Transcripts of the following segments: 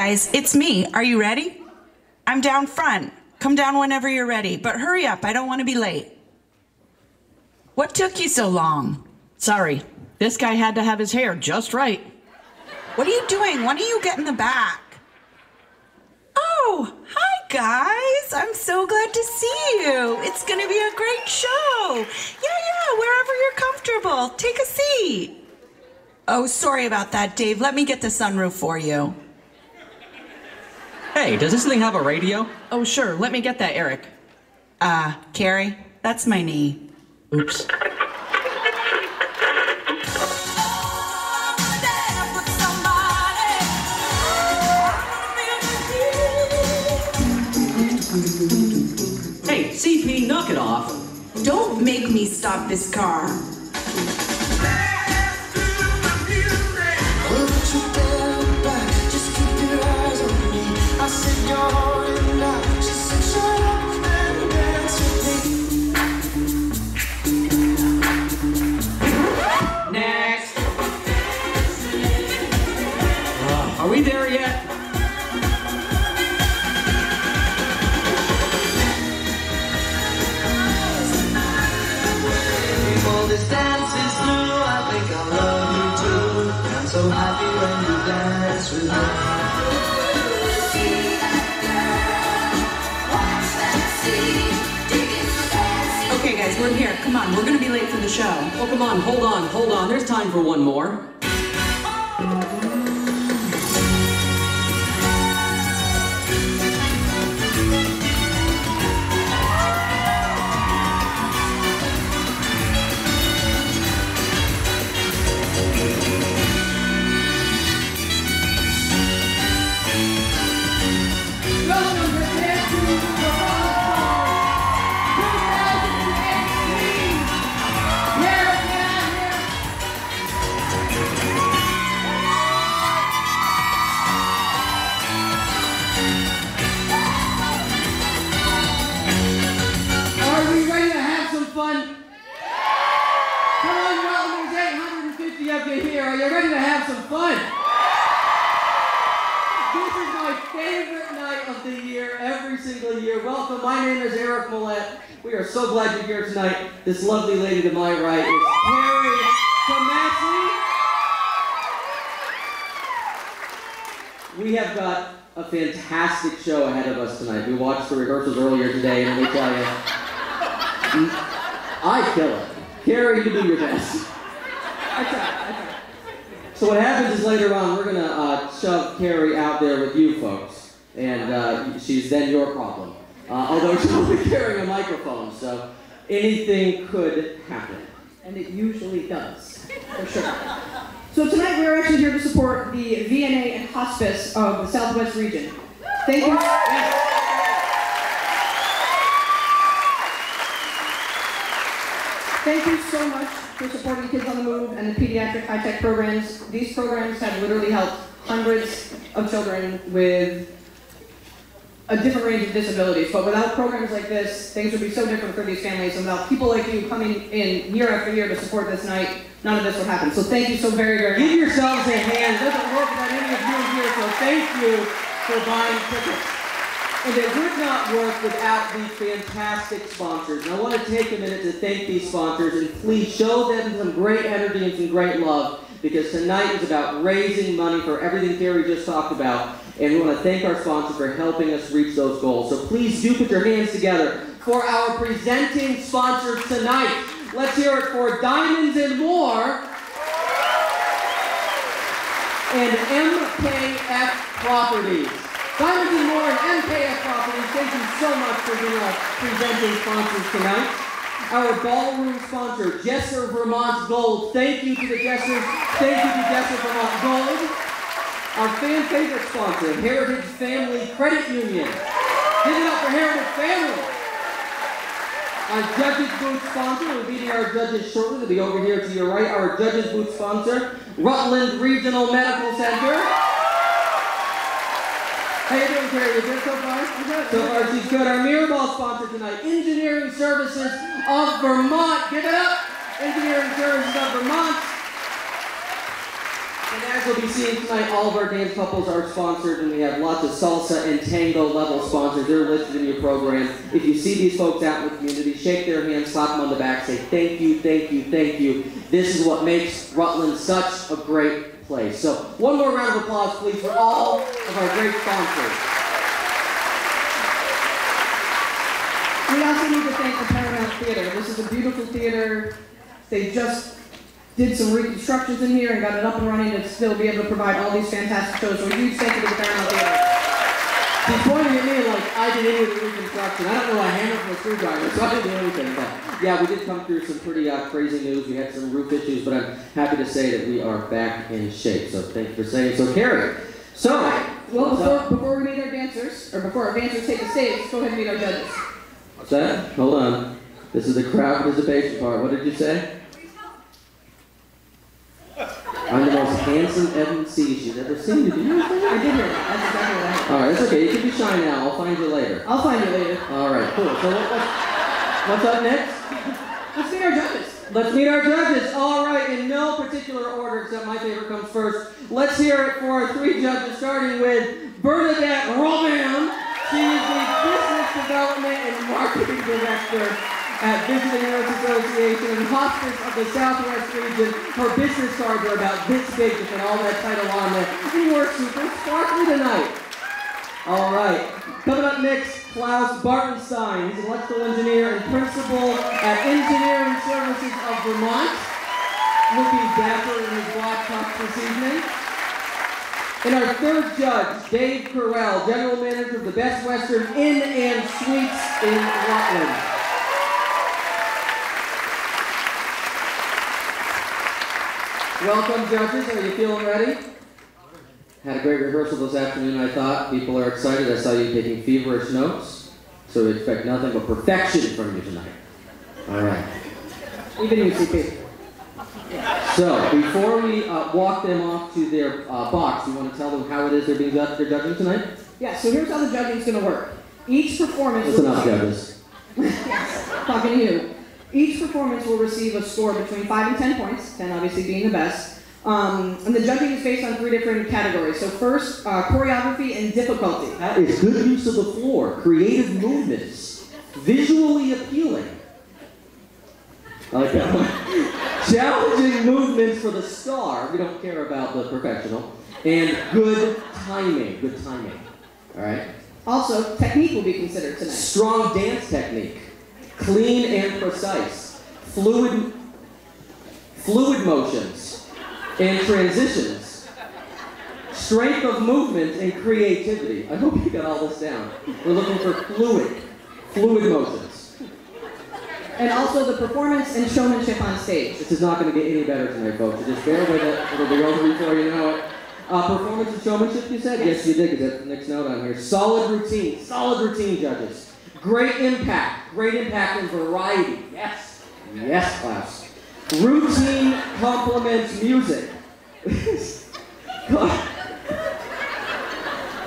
guys, it's me. Are you ready? I'm down front. Come down whenever you're ready, but hurry up. I don't want to be late. What took you so long? Sorry, this guy had to have his hair just right. What are you doing? Why don't you get in the back? Oh, hi guys. I'm so glad to see you. It's going to be a great show. Yeah, wherever you're comfortable. Take a seat. Oh, sorry about that, Dave. Let me get the sunroof for you. Hey, does this thing have a radio? Oh, sure. Let me get that, Eric. Carrie, that's my knee. Oops. Hey, CP, knock it off. Don't make me stop this car. Next. Are we there yet? This dance is through, I think I love you too. I'm so happy when you dance with me. Okay guys, we're here. Come on, we're gonna be late for the show. Oh, come on, hold on. There's time for one more. Are you ready to have some fun? This is my favorite night of the year, every single year. Welcome, my name is Eric Millette. We are so glad you're here tonight. This lovely lady to my right is Carrie Tomassi. We have got a fantastic show ahead of us tonight. We watched the rehearsals earlier today, and let me tell you, I kill it. Carrie, you do your best. I try. So what happens is later on, we're going to shove Carrie out there with you folks, and she's then your problem. Although she'll be carrying a microphone, so anything could happen. And it usually does, for sure. So tonight we're actually here to support the VNA and Hospice of the Southwest region. Thank you. Thank you so much for supporting Kids on the Move and the pediatric high-tech programs. These programs have literally helped hundreds of children with a different range of disabilities. But without programs like this, things would be so different for these families. And without people like you coming in year after year to support this night, none of this would happen. So thank you so very, very much. Give yourselves a hand. It doesn't work without any of you here, so thank you for buying tickets. And it would not work without these fantastic sponsors. And I want to take a minute to thank these sponsors, and please show them some great energy and some great love, because tonight is about raising money for everything Carrie just talked about. And we want to thank our sponsor for helping us reach those goals. So please do put your hands together for our presenting sponsors tonight. Let's hear it for Diamonds and More and MKF Properties. Diamonds and More and MKF Properties, thank you so much for being our presenting sponsors tonight. Our ballroom sponsor, Jesser Vermont Gold. Thank you to the Jessers. Thank you to Jesser Vermont Gold. Our fan favorite sponsor, Heritage Family Credit Union. Give it up for Heritage Family. Our Judges Booth sponsor, we're meeting our judges shortly. They'll be over here to your right. Our Judges Booth sponsor, Rutland Regional Medical Center. How you doing, Carrie? You good so far? So far, she's good. Our Mirrorball sponsor tonight, Engineering Services of Vermont. Give it up. Engineering Services of Vermont. And as you'll be seeing tonight, all of our dance couples are sponsored, and we have lots of salsa and tango level sponsors. They're listed in your program. If you see these folks out in the community, shake their hands, slap them on the back, say thank you, thank you, thank you. This is what makes Rutland such a great place. So one more round of applause, please, for all of our great sponsors. We also need to thank the Paramount Theater. This is a beautiful theater. They just did some reconstructions in here and got it up and running to still be able to provide all these fantastic shows. So a huge thank you to the Paramount Theater. He's pointing at me like I did any of the reconstruction. I don't know a hammer from a screwdriver, so I didn't do anything. But yeah, we did come through some pretty crazy news. We had some roof issues, but I'm happy to say that we are back in shape. So thank you for saying so, Carrie. So, well, before we meet our dancers, or before our dancers take the stage, let's go ahead and meet our judges. What's that? Hold on. This is the crowd participation part. What did you say? I'm the most handsome MC she's ever seen. Did you hear that? I did hear that. That's exactly what I heard. Alright, it's okay. You can be shy now. I'll find you later. I'll find you later. Alright, cool. So what's up next? Let's meet our judges. Let's meet our judges. Alright, in no particular order except my favorite comes first. Let's hear it for our three judges, starting with Bernadette Roman. She is the Business Development and Marketing Director at Visiting Nurse Association and Hospice of the Southwest region. Her business cards are about this big with all that title on there. You are super sparkly tonight. All right. Coming up next, Klaus Bartenstein. He's an electrical engineer and principal at Engineering Services of Vermont. Looking dapper in his black tux this evening. And our third judge, Dave Carell, General Manager of the Best Western Inn and Suites in Rutland. Welcome, judges. Are you feeling ready? Had a great rehearsal this afternoon, I thought. People are excited. I saw you taking feverish notes. So we expect nothing but perfection from you tonight. All right. Even you, CP. So, before we walk them off to their box, you want to tell them how it is they're judging tonight? Yeah, so here's how the judging is going to work. Each performance... Listen up, judges. Yes, talking to you. Each performance will receive a score between 5 and 10 points, 10 obviously being the best. And the judging is based on 3 different categories. So first, choreography and difficulty. That is good use of the floor, creative movements, visually appealing. I like that one. Challenging movements for the star, we don't care about the professional, and good timing, all right? Also, technique will be considered tonight. Strong dance technique, clean and precise, fluid motions and transitions, strength of movement and creativity. I hope you got all this down. We're looking for fluid motions. And also the performance and showmanship on stage. This is not going to get any better tonight, folks. So just bear with it. It'll be over before you know it. Performance and showmanship, you said? Yes, you did, because that's the next note on here. Solid routine, judges. Great impact and variety. Yes, Klaus. Routine complements music. God.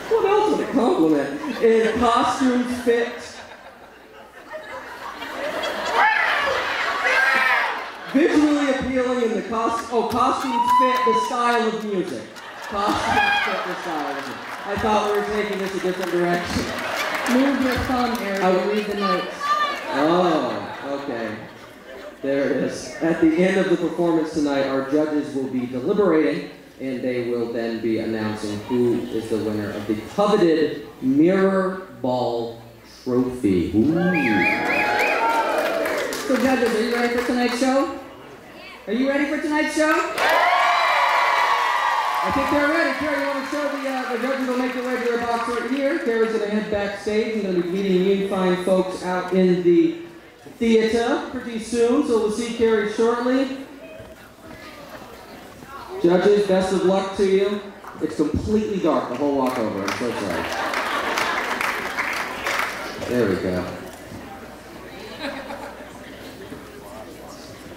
What else would it compliment? And costumes fit. Visually appealing in the costumes fit the style of music. Costumes fit the style of music. I thought we were taking this a different direction. Move your thumb, Eric, and read the notes. Oh, okay. There it is. At the end of the performance tonight, our judges will be deliberating, and they will then be announcing who is the winner of the coveted Mirror Ball Trophy. Ooh. So judges, are you ready for tonight's show? Are you ready for tonight's show? I think they're ready. Carrie, you want to show the judges will make their way to their box right here. Carrie's going to head backstage. I'm going to be meeting you fine folks out in the theater pretty soon, so we'll see Carrie shortly. Judges, best of luck to you. It's completely dark the whole walk over. I'm so sorry. There we go.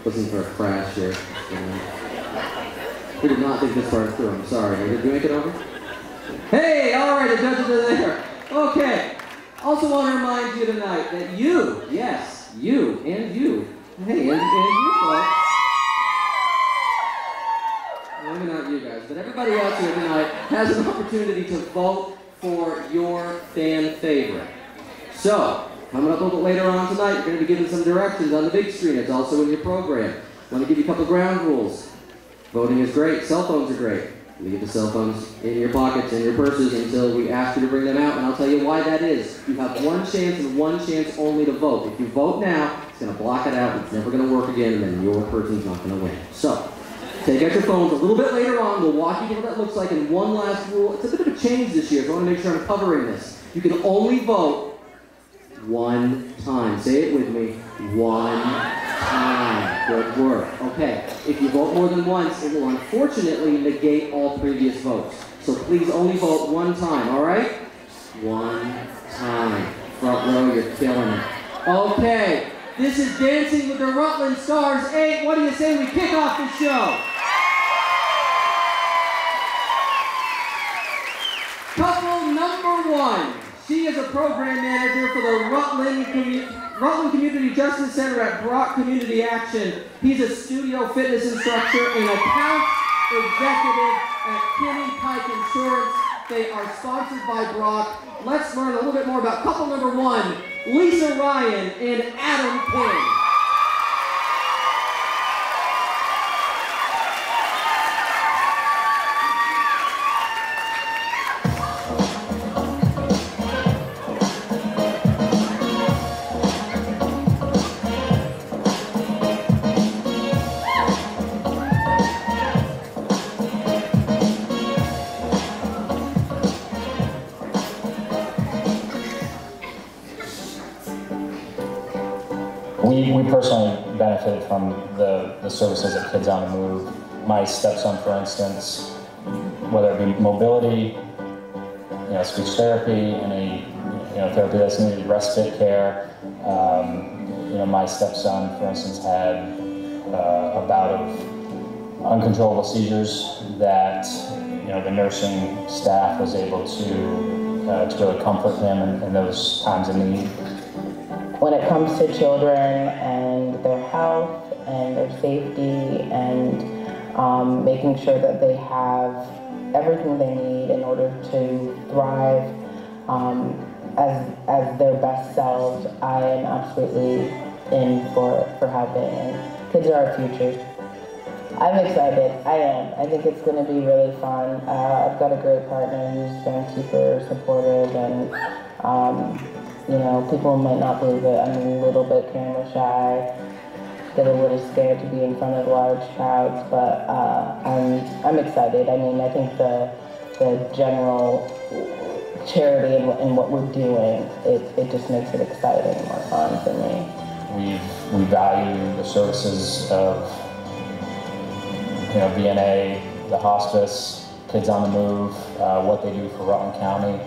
Wasn't for a crash here. We did not think this part through. I'm sorry. Did you make it over? Hey, all right, the judges are there. Okay. Also want to remind you tonight that you, yes, you, and you, hey, and you folks, maybe not you guys, but everybody everybody else here tonight has an opportunity to vote for your fan favorite. So, coming up a little bit later on tonight, you're going to be given some directions on the big screen. It's also in your program. Let me give you a couple ground rules. Voting is great. Cell phones are great. Leave the cell phones in your pockets and your purses until we ask you to bring them out, and I'll tell you why that is. You have one chance and one chance only to vote. If you vote now, it's going to block it out. It's never going to work again, and then your person's not going to win. So, take out your phones. A little bit later on, we'll walk you through what that looks like. And one last rule. It's a bit of a change this year, so I want to make sure I'm covering this. You can only vote one time. Say it with me. One time. Good work. Okay. If you vote more than once, it will unfortunately negate all previous votes. So please only vote one time, all right? One time. Front row, you're killing it. Okay. This is Dancing with the Rutland Stars 8. What do you say we kick off the show? Couple number one. She is a program manager for the Rutland Community Justice Center at Brock Community Action. He's a studio fitness instructor and account executive at Kinney Pike Insurance. They are sponsored by Brock. Let's learn a little bit more about couple number one, Lisa Ryan and Adam King. We personally benefited from the services at Kids on the Move. My stepson, for instance, whether it be mobility, speech therapy, any therapy that's needed, respite care. My stepson, for instance, had a bout of uncontrollable seizures that the nursing staff was able to really comfort him in those times of need. When it comes to children and their health and their safety and making sure that they have everything they need in order to thrive as their best selves, I am absolutely in for helping. And kids are our future. I'm excited. I am. I think it's going to be really fun. I've got a great partner who's been super supportive and people might not believe it. I'm a little bit camera shy, get a little scared to be in front of large crowds, but I'm excited. I mean, I think the general charity and what we're doing, it just makes it exciting and more fun for me. We value the services of VNA, the Hospice, Kids on the Move, what they do for Rutland County.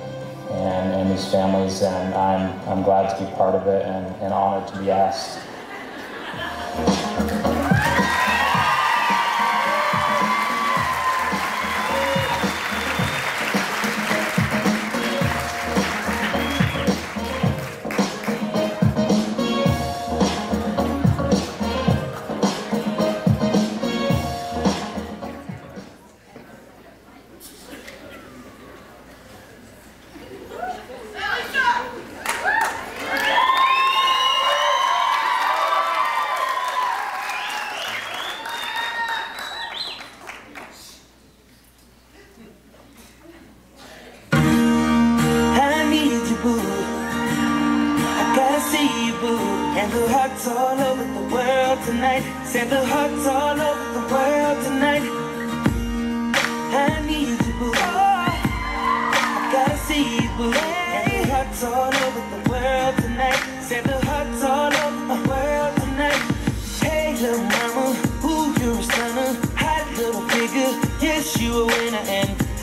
And these families, and I'm glad to be part of it and honored to be asked.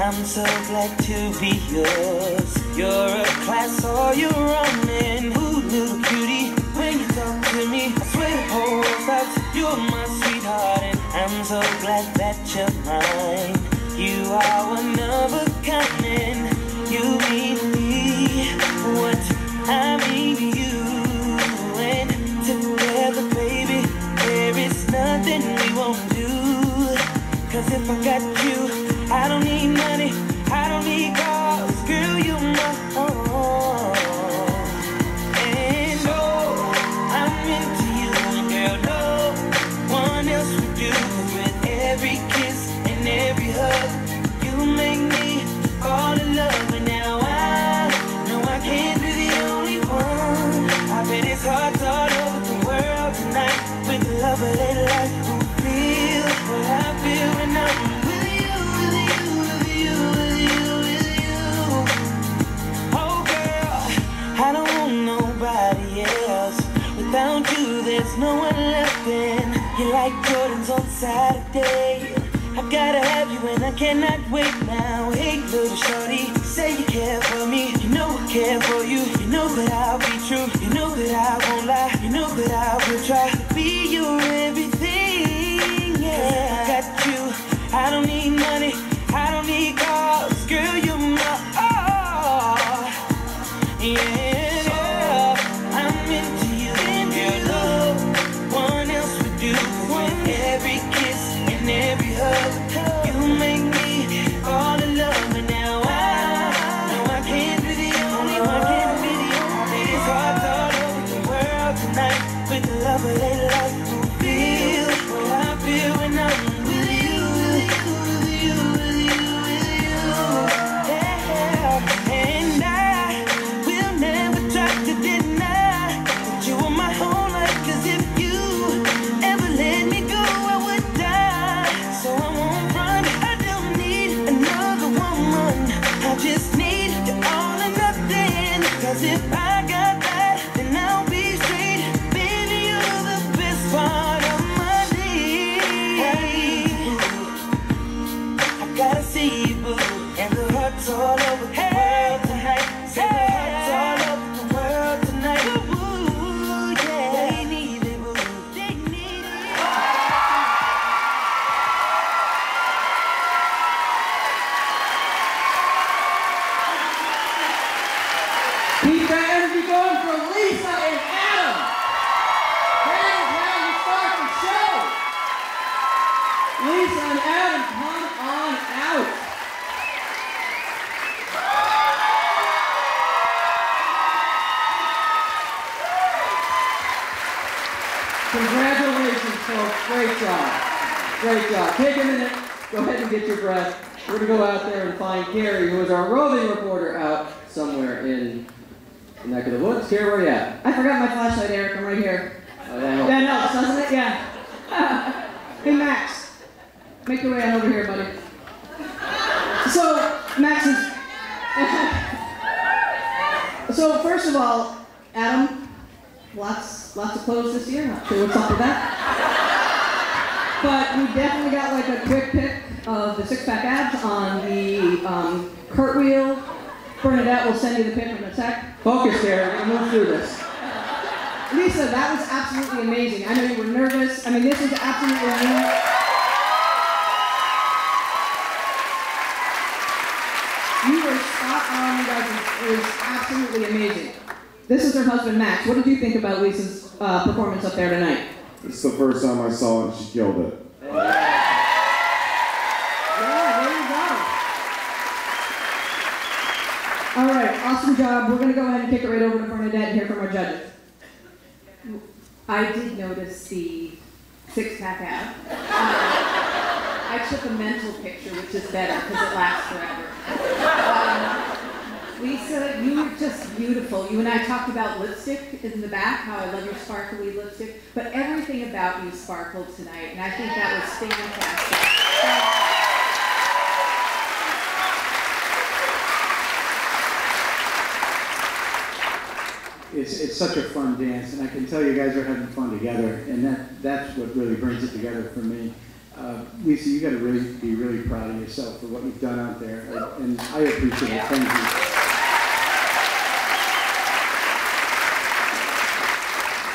I'm so glad to be yours. You're a class all your own, and ooh, little cutie, when you talk to me, I swear the whole world stops. You're my sweetheart, and I'm so glad that you're mine. You are one of a kind, and you mean me what I mean to you. And together, baby, there is nothing we won't do. 'Cause if I got you, I don't need nobody else. Without you, there's no one left in. You're like Jordans on Saturday. I gotta have you and I cannot wait now. Hey, little shorty, say you care for me. You know I care for you. You know that I'll be true. You know that I won't lie. You know that I will try to be your everything. Yeah, I got you. I don't need money. I don't need cars. Girl, you're my all. Yeah, I'm into you. And your love, one else would do. With every kiss and every hug, you make me all in love. And now I know I can't be the only one. Can't be the only. It's hearts all over the world tonight with the love of their life. Feel what I feel when I'm with you. And I will never try to deny that you are my whole life. 'Cause if you ever let me go, I would die. So I won't run. I don't need another woman. I just need you all or nothing. 'Cause if I got that, then I'll be straight. Baby, you're the best part of my day. I gotta see you, boo. And the hearts all over the world tonight. Say the hearts all over the world tonight. Ooh, yeah. They need it, boo. They need it. Keep that energy going for Lisa and Adam. That is how you start the show. Lisa and Adam, come on out. Congratulations, folks. Great job. Great job. Take a minute. Go ahead and get your breath. We're going to go out there and find Carrie, who is our roving reporter out somewhere in the neck of the woods. Carrie, where are you at? I forgot my flashlight, Eric. I'm right here. Oh, that helps. That helps, doesn't it? Yeah. Hey, Max. Make your way on over here, buddy. So, Max is... So, first of all, Adam, lots of clothes this year. Not sure what's up with that. But we definitely got like a quick pick of the six-pack abs on the cartwheel. Bernadette will send you the pic in a sec. Focus, Carrie. I'm going through this. Lisa, that was absolutely amazing. I know you were nervous. I mean, this is absolutely amazing. You were spot on, you guys. It was absolutely amazing. This is her husband, Max. What did you think about Lisa's performance up there tonight? It's the first time I saw it and she killed it. Yeah, there you go. All right, awesome job. We're going to go ahead and kick it right over to Bernadette and hear from our judges. I did notice the six-pack ab. I took a mental picture, which is better because it lasts forever. Lisa, you were just beautiful. You and I talked about lipstick in the back, how I love your sparkly lipstick, but everything about you sparkled tonight, and I think that was fantastic. It's such a fun dance, and I can tell you guys are having fun together, and that's what really brings it together for me. Lisa, you got to be really proud of yourself for what you've done out there, and I appreciate it. Thank you.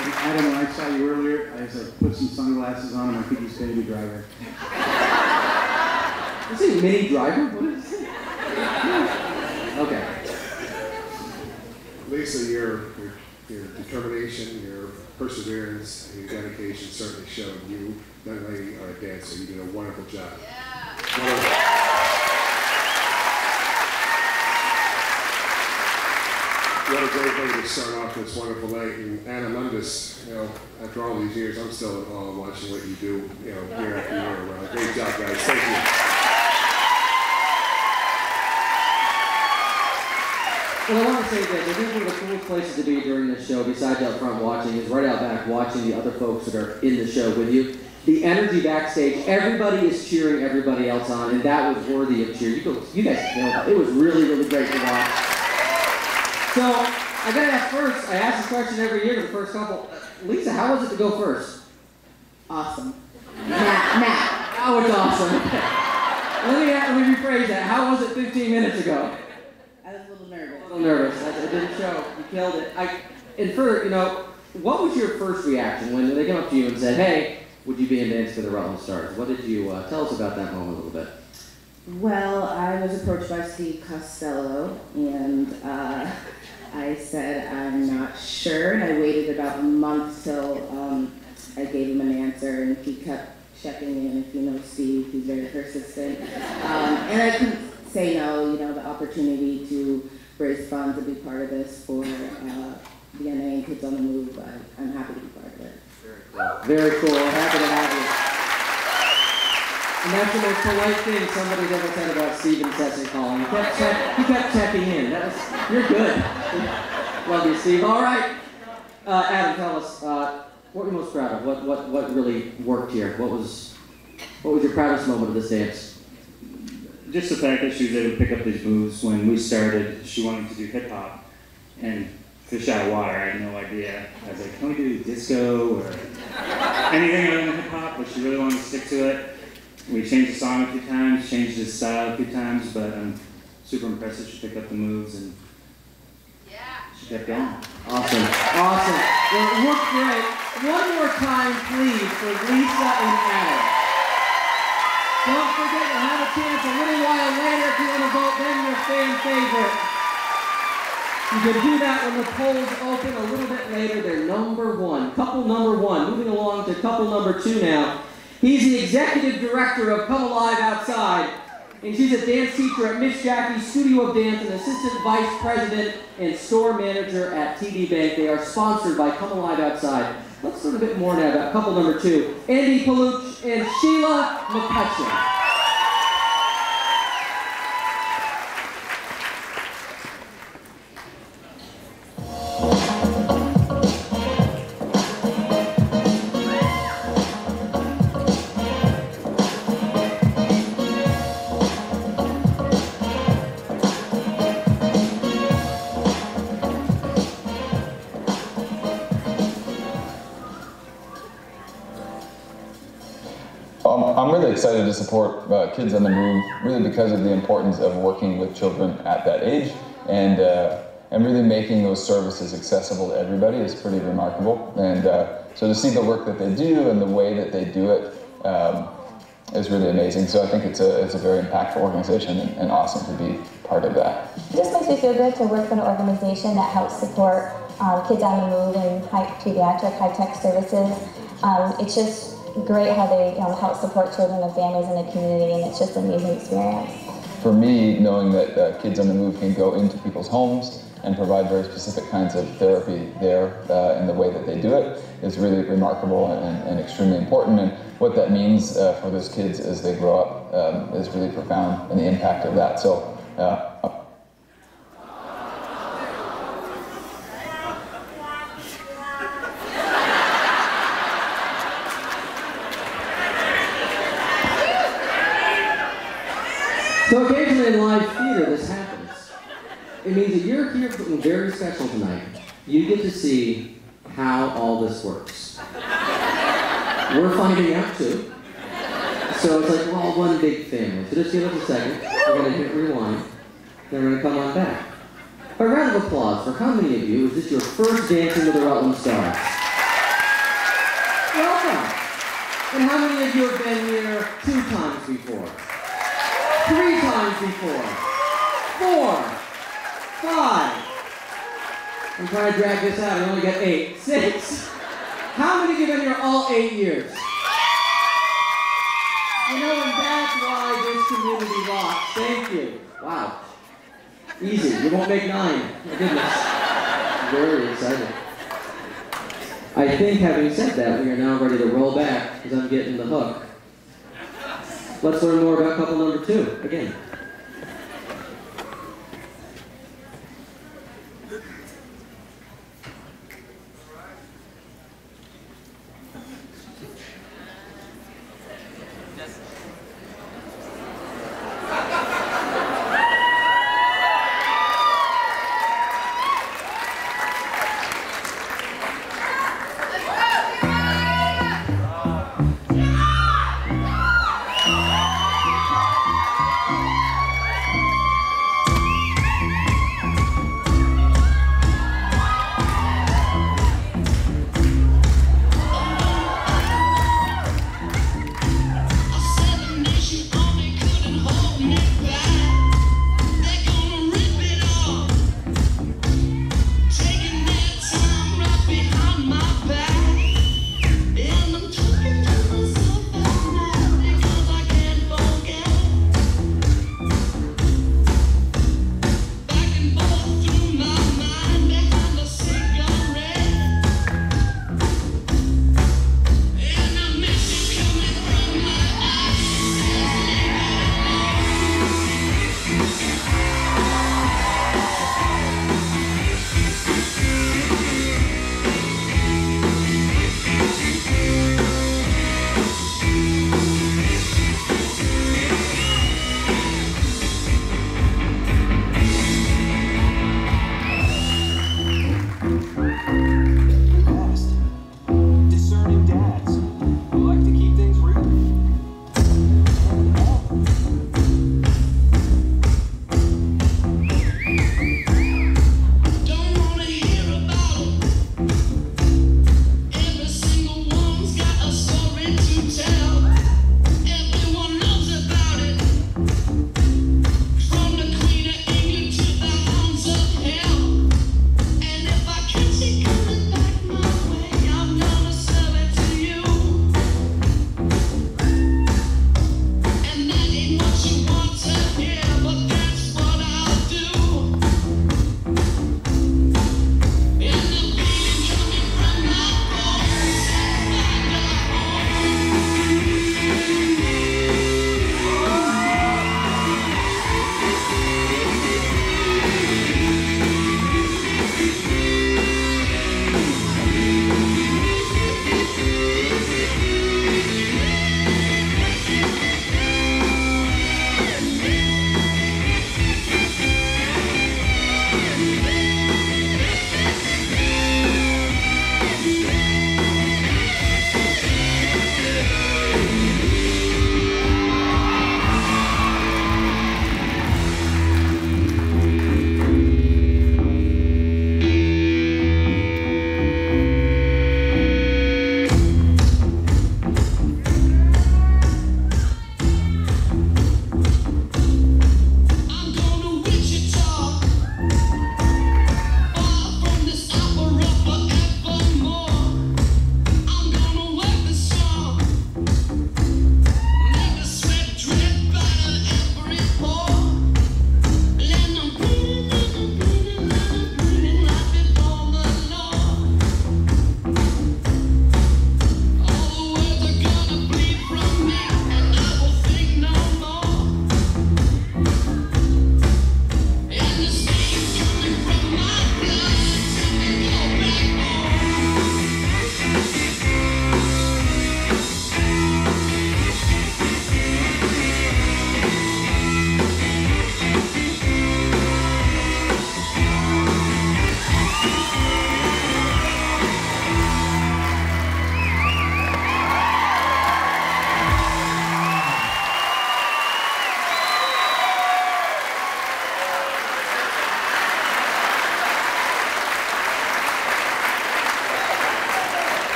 And Adam, when I saw you earlier, I put some sunglasses on, and I think he's baby driver. Is it mini driver? What is it? Okay. Lisa, your determination, your perseverance, and your dedication certainly showed. You not only are a dancer, you did a wonderful job. What a great way to start off this wonderful night. And Adam, I'm just, after all these years, I'm still in awe watching what you do, year after year. Great job, guys. Thank you. Well, I want to say this. I think one of the coolest places to be during this show, besides out front watching, is right out back watching the other folks that are in the show with you. The energy backstage, everybody is cheering everybody else on, and that was worthy of cheer. You guys killed it. It was really, really great to watch. So, I I gotta ask first, I ask this question every year to the first couple. Lisa, how was it to go first? Awesome. Now. Oh, it's awesome. Let me rephrase that. How was it 15 minutes ago? I was a little nervous. A little nervous. It didn't show. You killed it. And for, what was your first reaction when they came up to you and said, hey, would you be in dance for the Rutland Stars? What did you, tell us about that moment a little bit. Well, I was approached by Steve Costello, and I said I'm not sure, and I waited about a month till I gave him an answer, and he kept checking in. If you know Steve, he's very persistent. And I couldn't say no, the opportunity to raise funds and be part of this for the NA and Kids on the Move, I'm happy to be part of it. Very cool. Happy to have you. And that's the most polite thing somebody's ever said about Steven Sesson calling. He kept checking in. You're good. Love you, Steve. All right. Adam, tell us, what you're most proud of? What really worked here? What was your proudest moment of this dance? Just the fact that she was able to pick up these moves. When we started, she wanted to do hip hop and fish out of water. I had no idea. I was like, can we do disco or anything other than hip hop? But she really wanted to stick to it. We changed the song a few times, changed the style a few times, but I'm super impressed that she picked up the moves and she kept going. Awesome. Well, it worked great. One more time, please, for Lisa and Adam. Don't forget, you'll have a chance a little while later if you want to vote them your fan favorite. You can do that when the polls open a little bit later. They're number one. Couple number one. Moving along to couple number two now. He's the executive director of Come Alive Outside, and she's a dance teacher at Miss Jackie's Studio of Dance and assistant vice president and store manager at TD Bank. They are sponsored by Come Alive Outside. Let's learn a bit more now about couple number two, Andy Paluch and Sheila McCutcheon. I'm really excited to support Kids on the Move, really because of the importance of working with children at that age, and really making those services accessible to everybody is pretty remarkable. And so to see the work that they do and the way that they do it is really amazing. So I think it's a very impactful organization and awesome to be part of that. It just makes me feel good to work for an organization that helps support kids on the move and pediatric high-tech services. It's just great how they help support children and families in the community, and it's just an amazing experience. For me, knowing that Kids on the Move can go into people's homes and provide very specific kinds of therapy there in the way that they do it is really remarkable and extremely important. And what that means for those kids as they grow up is really profound, and the impact of that. So. So occasionally in live theater, this happens. It means that you're here for something very special tonight. You get to see how all this works. We're finding out too. So it's like we're all one big family. So just give us a second. We're going to hit rewind. Then we're going to come on back. A round of applause for how many of you is this your first dancing with the Rutland Stars? Welcome. And how many of you have been here 2 times before? 3 times before, 4, 5. I'm trying to drag this out, I only got 8, 6. How many of you have been here all 8 years? And that's why this community rocks. Thank you. Wow. Easy, you won't make 9. My goodness. Very excited. I think having said that, we are now ready to roll back because I'm getting the hook. Let's learn more about couple number 2, again.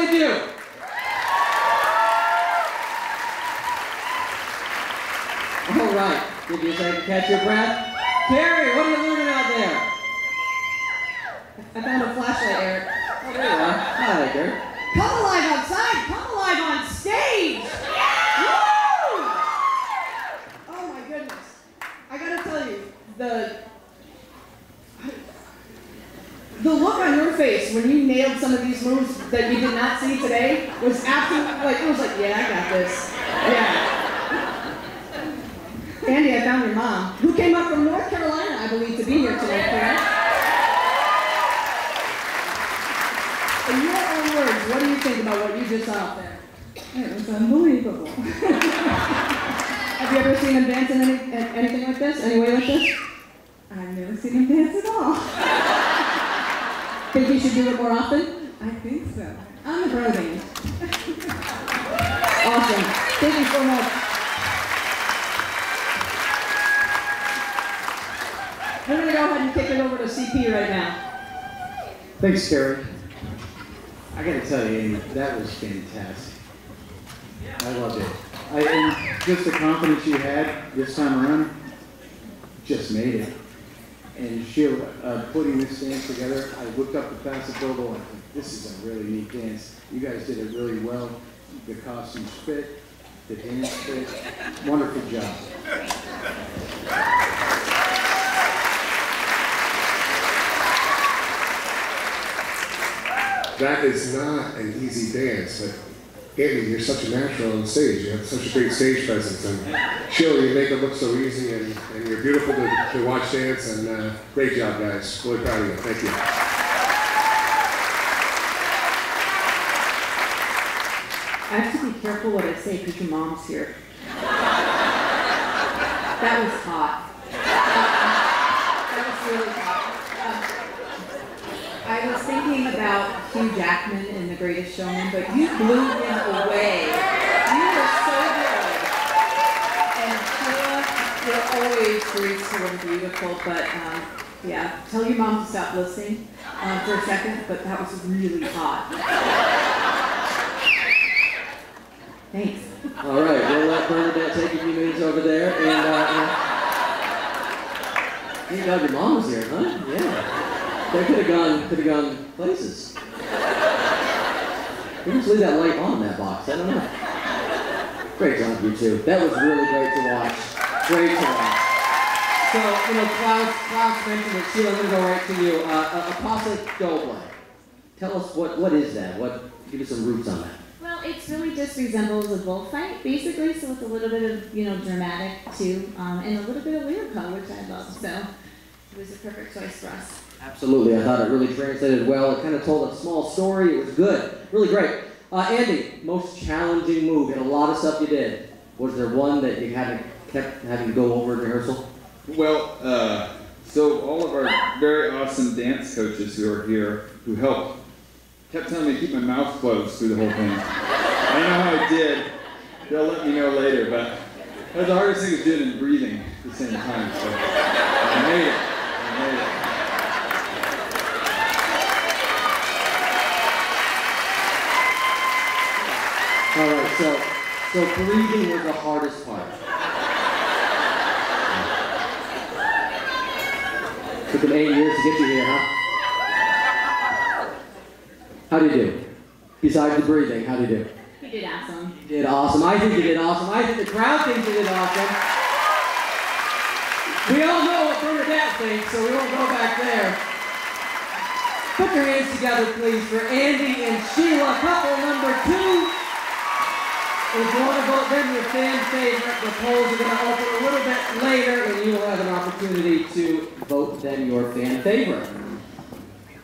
they do? All right, give you a second to catch your breath. Carrie, what are you learning out there? I found a flashlight, Eric. Oh, there you are. Hi, Carrie. Come alive outside! Come alive on stage! Woo! Oh my goodness. I gotta tell you, the look on your face when you nailed some of these moves that you did not see today was absolutely like, it was like, yeah, I got this. Yeah. Andy, I found your mom, who came up from North Carolina, I believe, to be here today, correct? In your own words, what do you think about what you just saw out there? It was unbelievable. Have you ever seen him dance in anything like this? Any way like this? I've never seen him dance at all. Think he should do it more often? I think so. On the broading. Awesome. Thank you so much. We're going to go ahead and kick it over to CP right now. Thanks, Carrie. I got to tell you, Amy, that was fantastic. I loved it. And just the confidence you had this time around, just made it. And Sheila, putting this dance together, I looked up the Paso Doble and I think, this is a really neat dance. You guys did it really well. The costumes fit, the dance fit. Wonderful job. That is not an easy dance, but Andy, you're such a natural on stage. You have such a great stage presence, and Sheila, you make it look so easy, and you're beautiful to watch dance, and great job, guys. Really proud of you. Thank you. I have to be careful what I say because your mom's here. That was hot. That was really hot. I was thinking about Hugh Jackman in The Greatest Showman, but you blew him away. You were so good. And Sheila, you're always graceful and beautiful, but yeah, tell your mom to stop listening for a second, but that was really hot. Thanks. All right, we'll let Bernadette take a few minutes over there, and thank God your mom was here, huh? Yeah. They could have gone places. We just leave that light on in that box. I don't know. Great job, you two. That was really great to watch. Great to watch. So, Klaus mentioned it. Sheila, I'm going to go right to you. A Paso Doble. Tell us what is that? Give us some roots on that. Well, it's really just resembles a bullfight, basically. So it's a little bit of dramatic too, and a little bit of lyrical, which I love. So it was a perfect choice for us. Absolutely, I thought it really translated well. It kind of told a small story. It was good, really great. Andy, most challenging move in a lot of stuff you did. Was there one that you kept having to go over in rehearsal? Well, so all of our very awesome dance coaches who are here, who helped, kept telling me to keep my mouth closed through the whole thing. I don't know how I did. They'll let me know later, but that was the hardest thing was doing and breathing at the same time. So I made it. All right, so breathing was the hardest part. Took them 8 years to get you here, huh? How do you do? Besides the breathing, how do you do? You did awesome. You did awesome. I think you did awesome. I think the crowd thinks you did awesome. We all know what Bernadette thinks, so we won't go back there. Put your hands together, please, for Andy and Sheila, couple number 2. If you want to vote them your fan favorite, the polls are going to open a little bit later, and you will have an opportunity to vote them your fan favorite.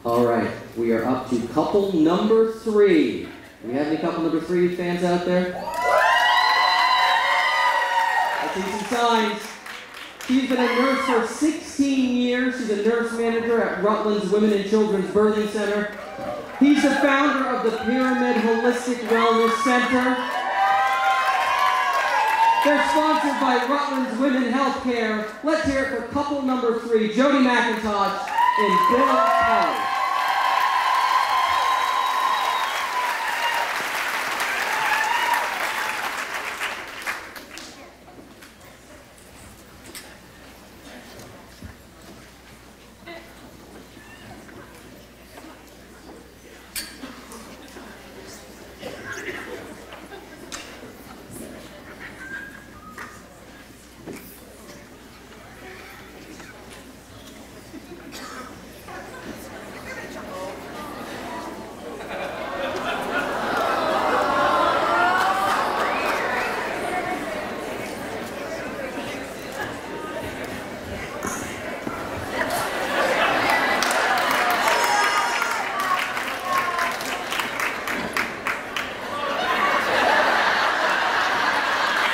All right, we are up to couple number 3. Do we have any couple number 3 fans out there? I see some signs. She's been a nurse for 16 years. She's a nurse manager at Rutland's Women and Children's Birthing Center. He's the founder of the Pyramid Holistic Wellness Center. They're sponsored by Rutland's Women Healthcare. Let's hear it for couple number 3, Jody McIntosh and Bill Kelly.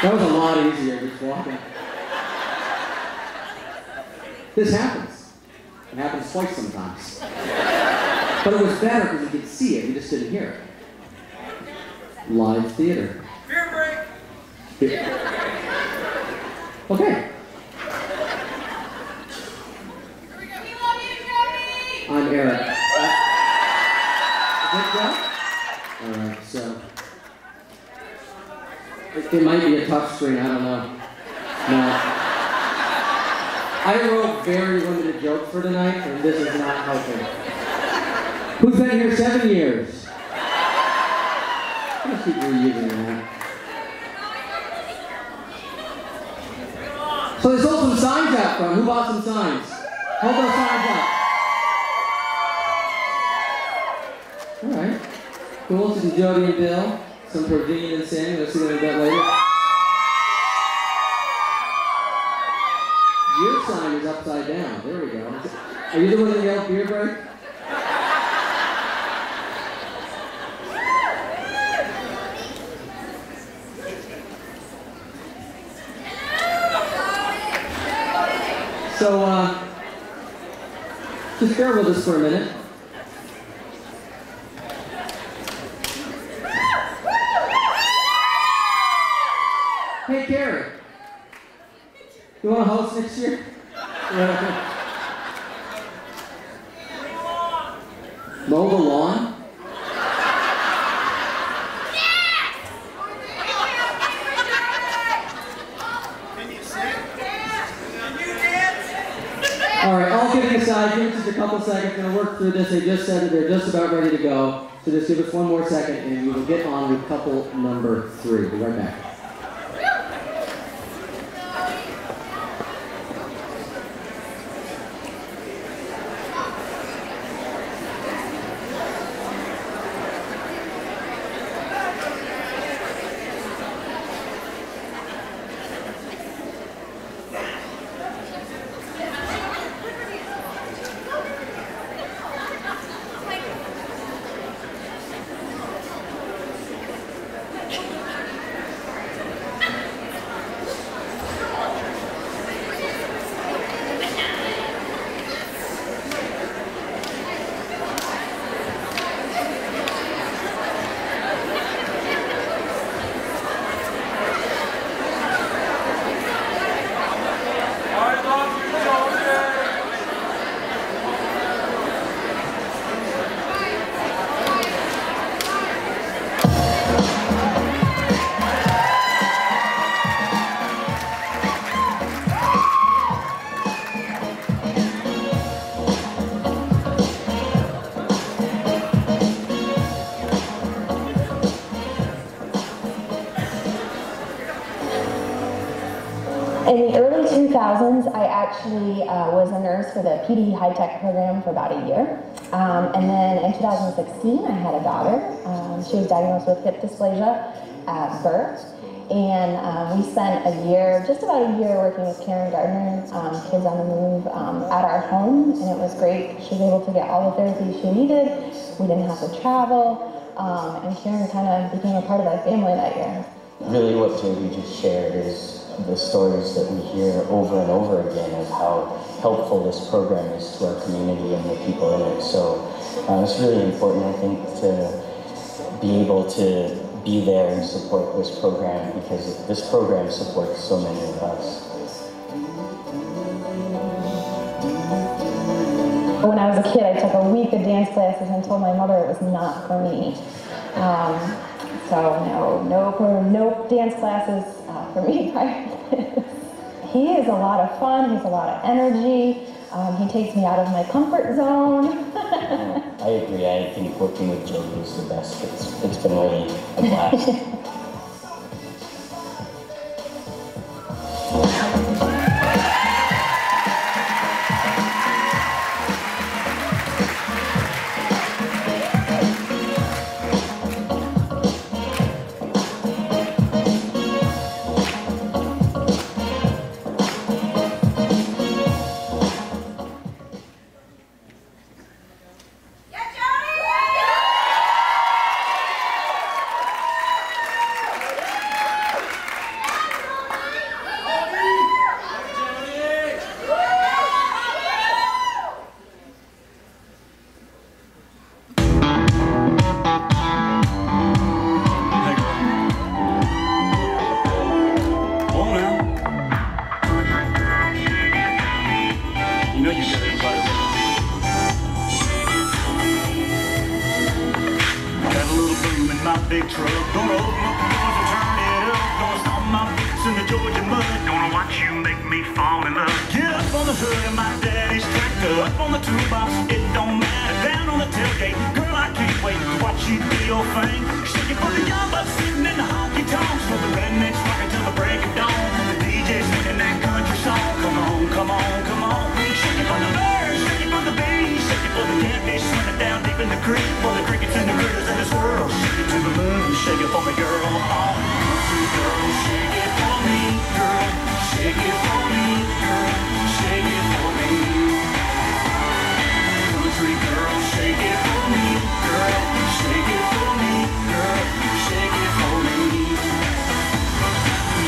That was a lot easier just walking. This happens. It happens twice sometimes. But it was better because you could see it, you just didn't hear it. Live theater. Beer break! Okay. I'm Eric. Is that Alright, so. It might be a touch screen, I don't know. No. I wrote very limited jokes for tonight, and this is not helping. Who's been here 7 years? I'm gonna keep reusing that. So they sold some signs out front. Who bought some signs? Hold those signs up. Alright. Cool. This is Jody and Bill. Some for Dean and Sam. We'll see them a bit later. Your sign is upside down. There we go. Are you the one that yelled beer break? So, just bear with us for a minute. Hey, Carrie. You want to host next year? Yeah, okay. Mow the lawn? Alright, all kidding aside, give us just a couple seconds. We're going to work through this. They just said that they're just about ready to go. So just give us one more second and we will get on with couple number 3. Be right back. In the early 2000s, I actually was a nurse for the PD high-tech program for about a year. And then in 2016, I had a daughter. She was diagnosed with hip dysplasia at birth. And we spent just about a year working with Karen Gardner, Kids on the Move, at our home. And it was great. She was able to get all the therapy she needed. We didn't have to travel. And Karen kind of became a part of our family that year. Really what Jody just shared is the stories that we hear over and over again of how helpful this program is to our community and the people in it. So it's really important, I think, to be able to be there and support this program because this program supports so many of us. When I was a kid, I took a week of dance classes and told my mother it was not for me. So no dance classes for me prior to this. He is a lot of fun, he's a lot of energy, he takes me out of my comfort zone. I agree, I think working with Jody is the best. It's been really a blast. big truck. Gonna open up the doors and turn it up. Gonna stomp my boots in the Georgia mud. Gonna watch you make me fall in love. Get up on the hood of my daddy's tractor. Up on the toolbox, it don't matter. Down on the tailgate, girl, I can't wait to watch you do your thing. Shake it for the young bucks sitting in the honky tonks. For the rednecks rocking till the break of dawn. For the DJs singing that country song. Come on, come on, come on. Shake it for the birds, shake it for the bees. Shake it for the catfish swimming down deep in the creek. For the crickets and the critters in this world. Shake it to the moon, shake it for me, girl. Country girl, shake it for me, girl. Shake it for me, girl. Shake it for me. Country girl, shake it for me, girl. Shake it for me, girl. Shake it for me.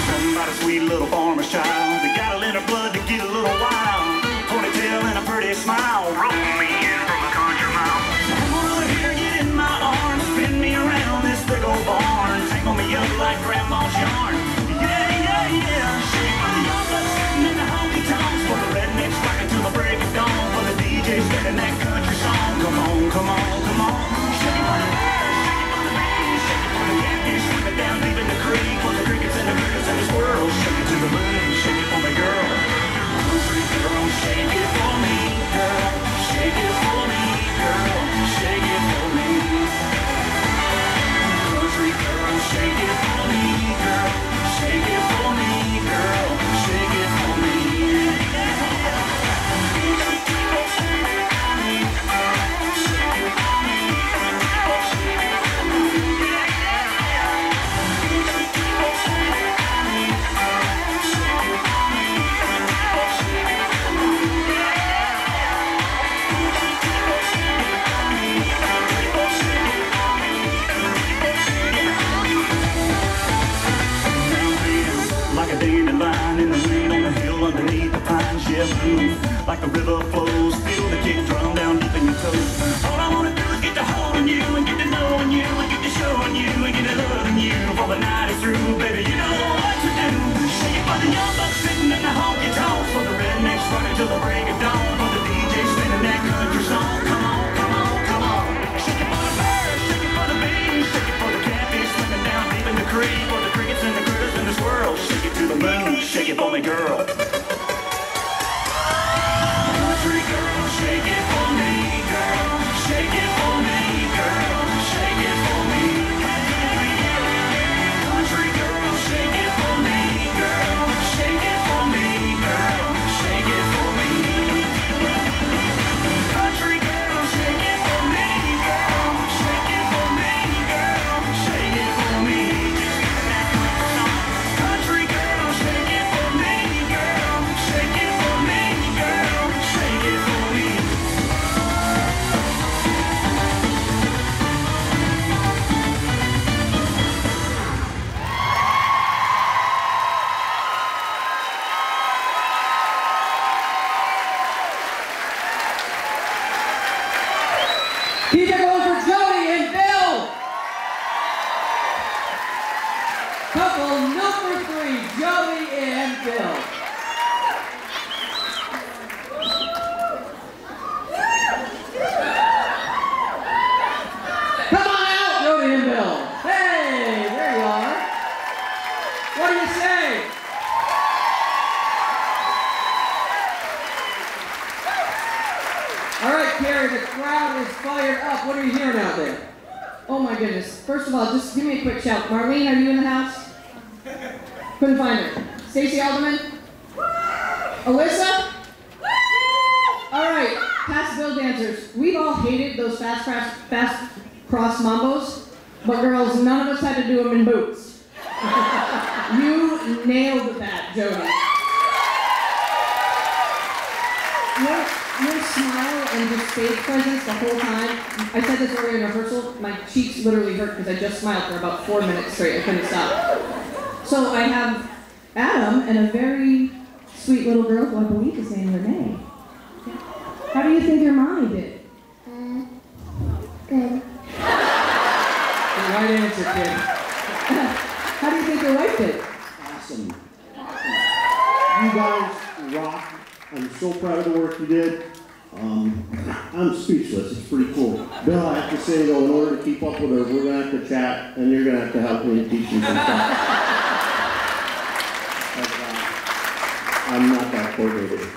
Somebody's sweet little farmer's child. They got it in her blood to get a little wild. Ponytail and a pretty smile. Roll me in from a country mile. Come over here, get in my arms. Spin me around this big old barn. Tangle me up like grandma's yarn. Yeah, yeah, yeah. Shake for the young bucks sitting in the honky tonks. For the rednecks rocking till the break of dawn. For the DJs singing that country song. Come on, come on, come on. Shake it for the birds, shake it for the bees. Shake it for the catfish swimming down deep in the creek. For the crickets and the critters in this world. Shake it to the moon, shake it for me, girl. Country girl, shake it for me, girl. Shake it for me, girl. Shake it for me. Country girl, shake it for me, girl. Shake it for me, girl. Shake it for me. Like a dandelion in the rain on the hill underneath the pines, yeah, move like the river flows. Feel the kick drum down deep in your toes. All I wanna do is get to holding you and get to knowing you and get to showing you and get to loving you before the night is through, baby. You know what to do. Shake it for the young bucks sitting in the honky tonks. For the rednecks rocking till the break of dawn. For the DJs spinning that country song. Come on, come on, come on. Shake it for the birds, shake it for the bees. Shake it for the catfish swimming down deep in the creek. For the crickets and the critters in this world. Shake it to the moon, shake it for me, girl. Country girl, shake it for me, girl. Shake it for me, girl. Shake it for me. Country girl, shake it for me, girl. Shake it for me, girl. Shake it for me. Country girl, shake it for me, girl. Shake it for me, girl. Shake it for me. Country girl, shake it for me, girl. Shake it for me, girl. Shake it for me. Keep it going for Jody and Bill. Couple number 3, Jody and Bill. Come on out, Jody and Bill. Hey, there you are. What do you say? All right, Carrie, the crowd is fired up. What are you hearing out there? Oh my goodness. First of all, just give me a quick shout. Marlene, are you in the house? Couldn't find her. Stacey Alderman? Alyssa? All right, past bill dancers. We've all hated those fast cross mambos, but girls, none of us had to do them in boots. You nailed that, Jody. Your smile and your stage presence the whole time. I said this earlier in rehearsal, my cheeks literally hurt because I just smiled for about 4 minutes straight. I couldn't stop. So I have Adam and a very sweet little girl who I believe is named Renee. How do you think your mommy did? Good. The right answer, kid. How do you think your wife did? Awesome. You guys rock. I'm so proud of the work you did. I'm speechless. It's pretty cool. Bill, I have to say though, in order to keep up with her, we're gonna have to chat, and you're gonna have to help me teach me some stuff. I'm not that coordinated.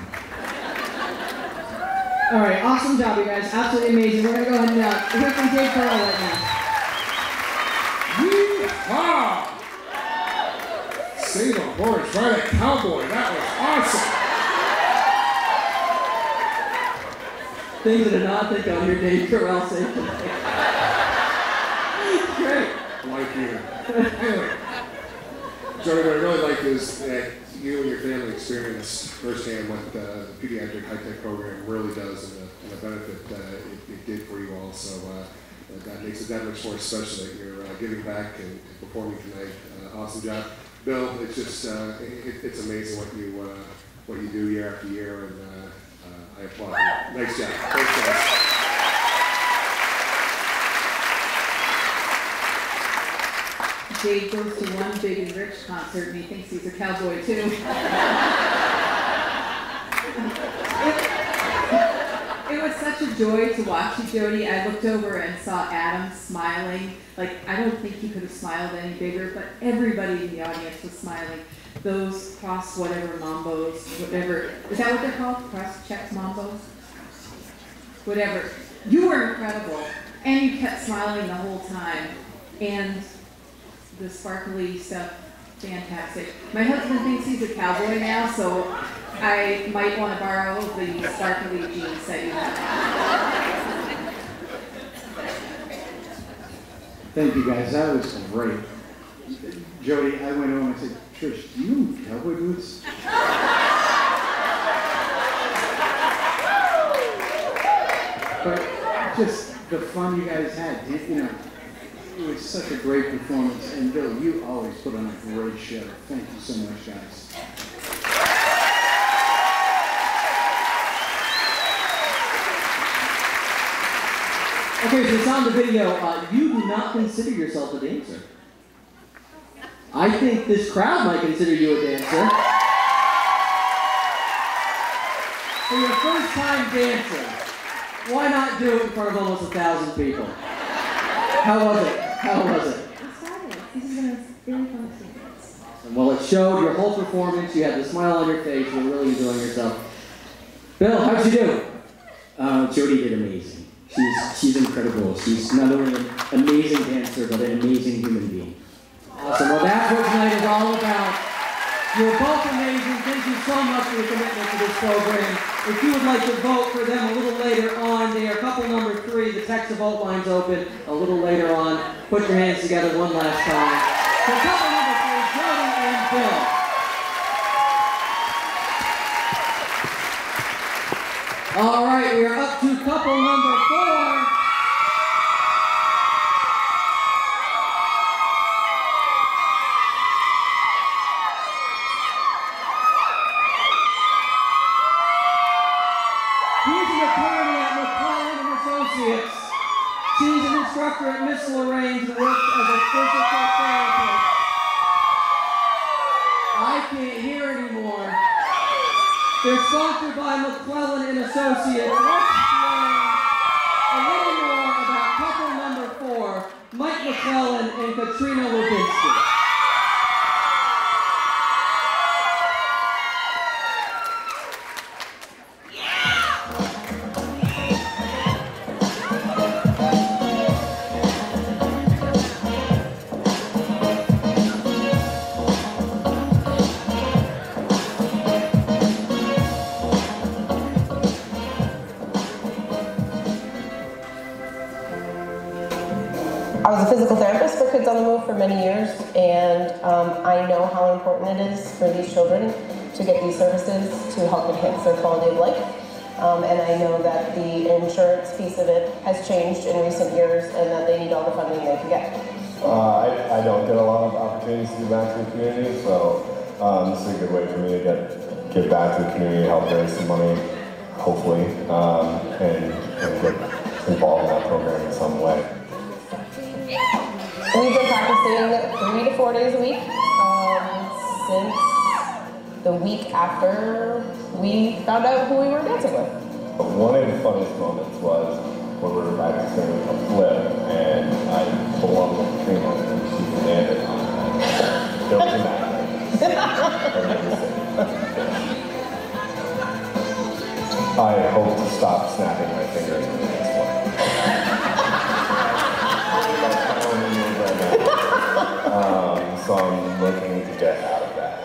All right, awesome job, you guys. Absolutely amazing. We're gonna go ahead and hear from Dave Carroll right now. Yeehaw! Save a horse, ride a cowboy. That was awesome. Things that I did not think I'd hear Dave Carroll say today. Great. Like you. Anyway, Jordan, what I really like is that you and your family experienced firsthand what the pediatric high-tech program really does and the benefit it did for you all. So that makes it that much more special that you're giving back and performing tonight. Awesome job. Bill, it's just, it's amazing what you do year after year, and I applaud you. Nice job. Thanks, guys. Dave goes to one Big and Rich concert and he thinks he's a cowboy too. It was such a joy to watch you, Jody. I looked over and saw Adam smiling. Like, I don't think he could have smiled any bigger, but everybody in the audience was smiling. Those cross whatever mambos, whatever, is that what they're called? Cross check mambos? Whatever. You were incredible. And you kept smiling the whole time. And the sparkly stuff, fantastic. My husband thinks he's a cowboy now, so I might want to borrow the sparkly jeans that you have. Thank you guys, that was great. Jody, I went home and said, Trish, do you have cowboy boots? But just the fun you guys had, you know, it was such a great performance, and Bill, you always put on a great show. Thank you so much, guys. Okay, so it's on the video. You do not consider yourself a dancer. I think this crowd might consider you a dancer. For your first time dancing, why not do it in front of almost 1,000 people? How was it? How was it? This is going to be really fun to see. Well, it showed your whole performance. You had the smile on your face. You were really enjoying yourself. Bill, how'd you do? Jody did amazing. She's incredible. She's not only an amazing dancer, but an amazing human being. Awesome. Well, that's what tonight is all about. You're both amazing. Thank you so much for your commitment to this program. If you would like to vote for them a little later on, they are couple number 3. The text to vote line's open a little later on. Put your hands together one last time. For couple number 3, Jody and Bill. All right, we are up to couple number 4. She's an instructor at Miss Lorraine's and works as a physical therapist. I can't hear anymore. They're sponsored by McClellan and Associates. Let's learn a little more about couple number 4, Mike McClellan and Katrina Lubinsky. I was a physical therapist for Kids on the Move for many years, and I know how important it is for these children to get these services to help enhance their quality of life. And I know that the insurance piece of it has changed in recent years and that they need all the funding they can get. I don't get a lot of opportunities to give back to the community, so this is a good way for me to give back to the community, help raise some money, hopefully, and get involved in that program in some way. We've been practicing 3 to 4 days a week since the week after we found out who we were dancing with. But one of the funniest moments was when we were practicing a flip, and I belonged with Katrina, and she landed on it. It was I hope to stop snapping my fingers in the next one. So I'm looking to get out of that.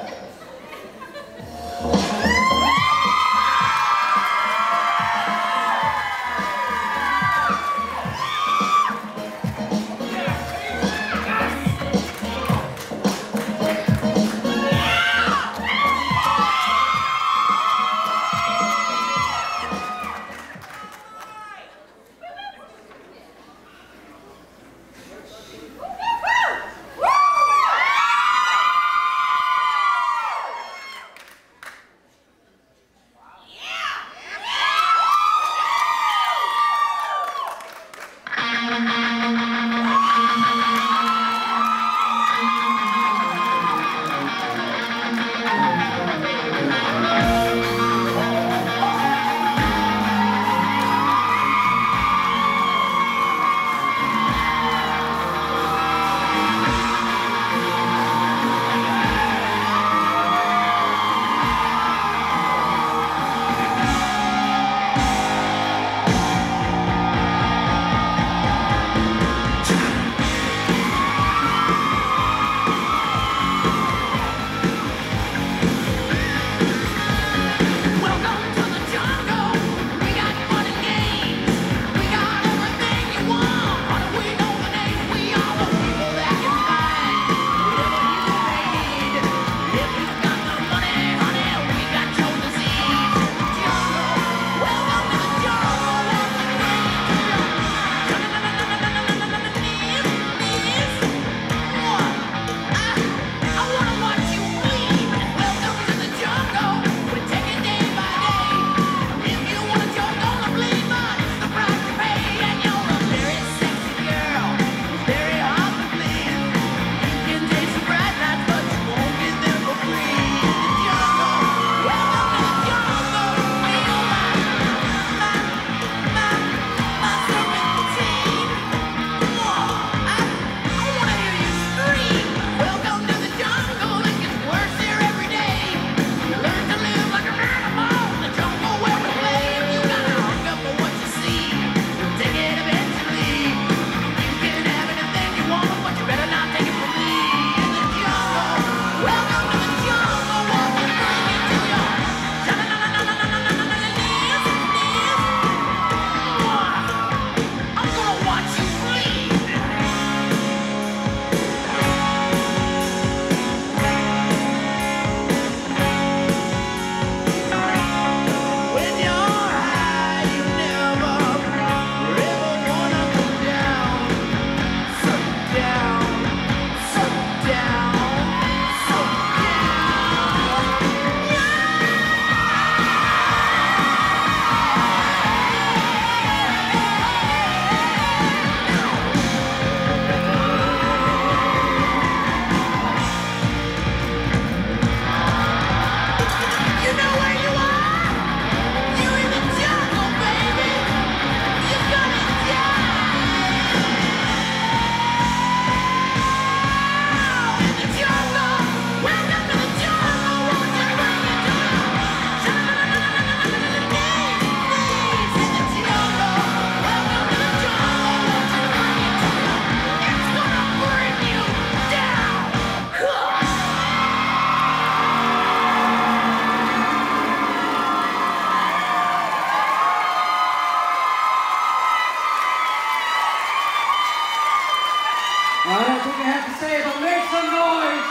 I don't think I have to say it, but make some noise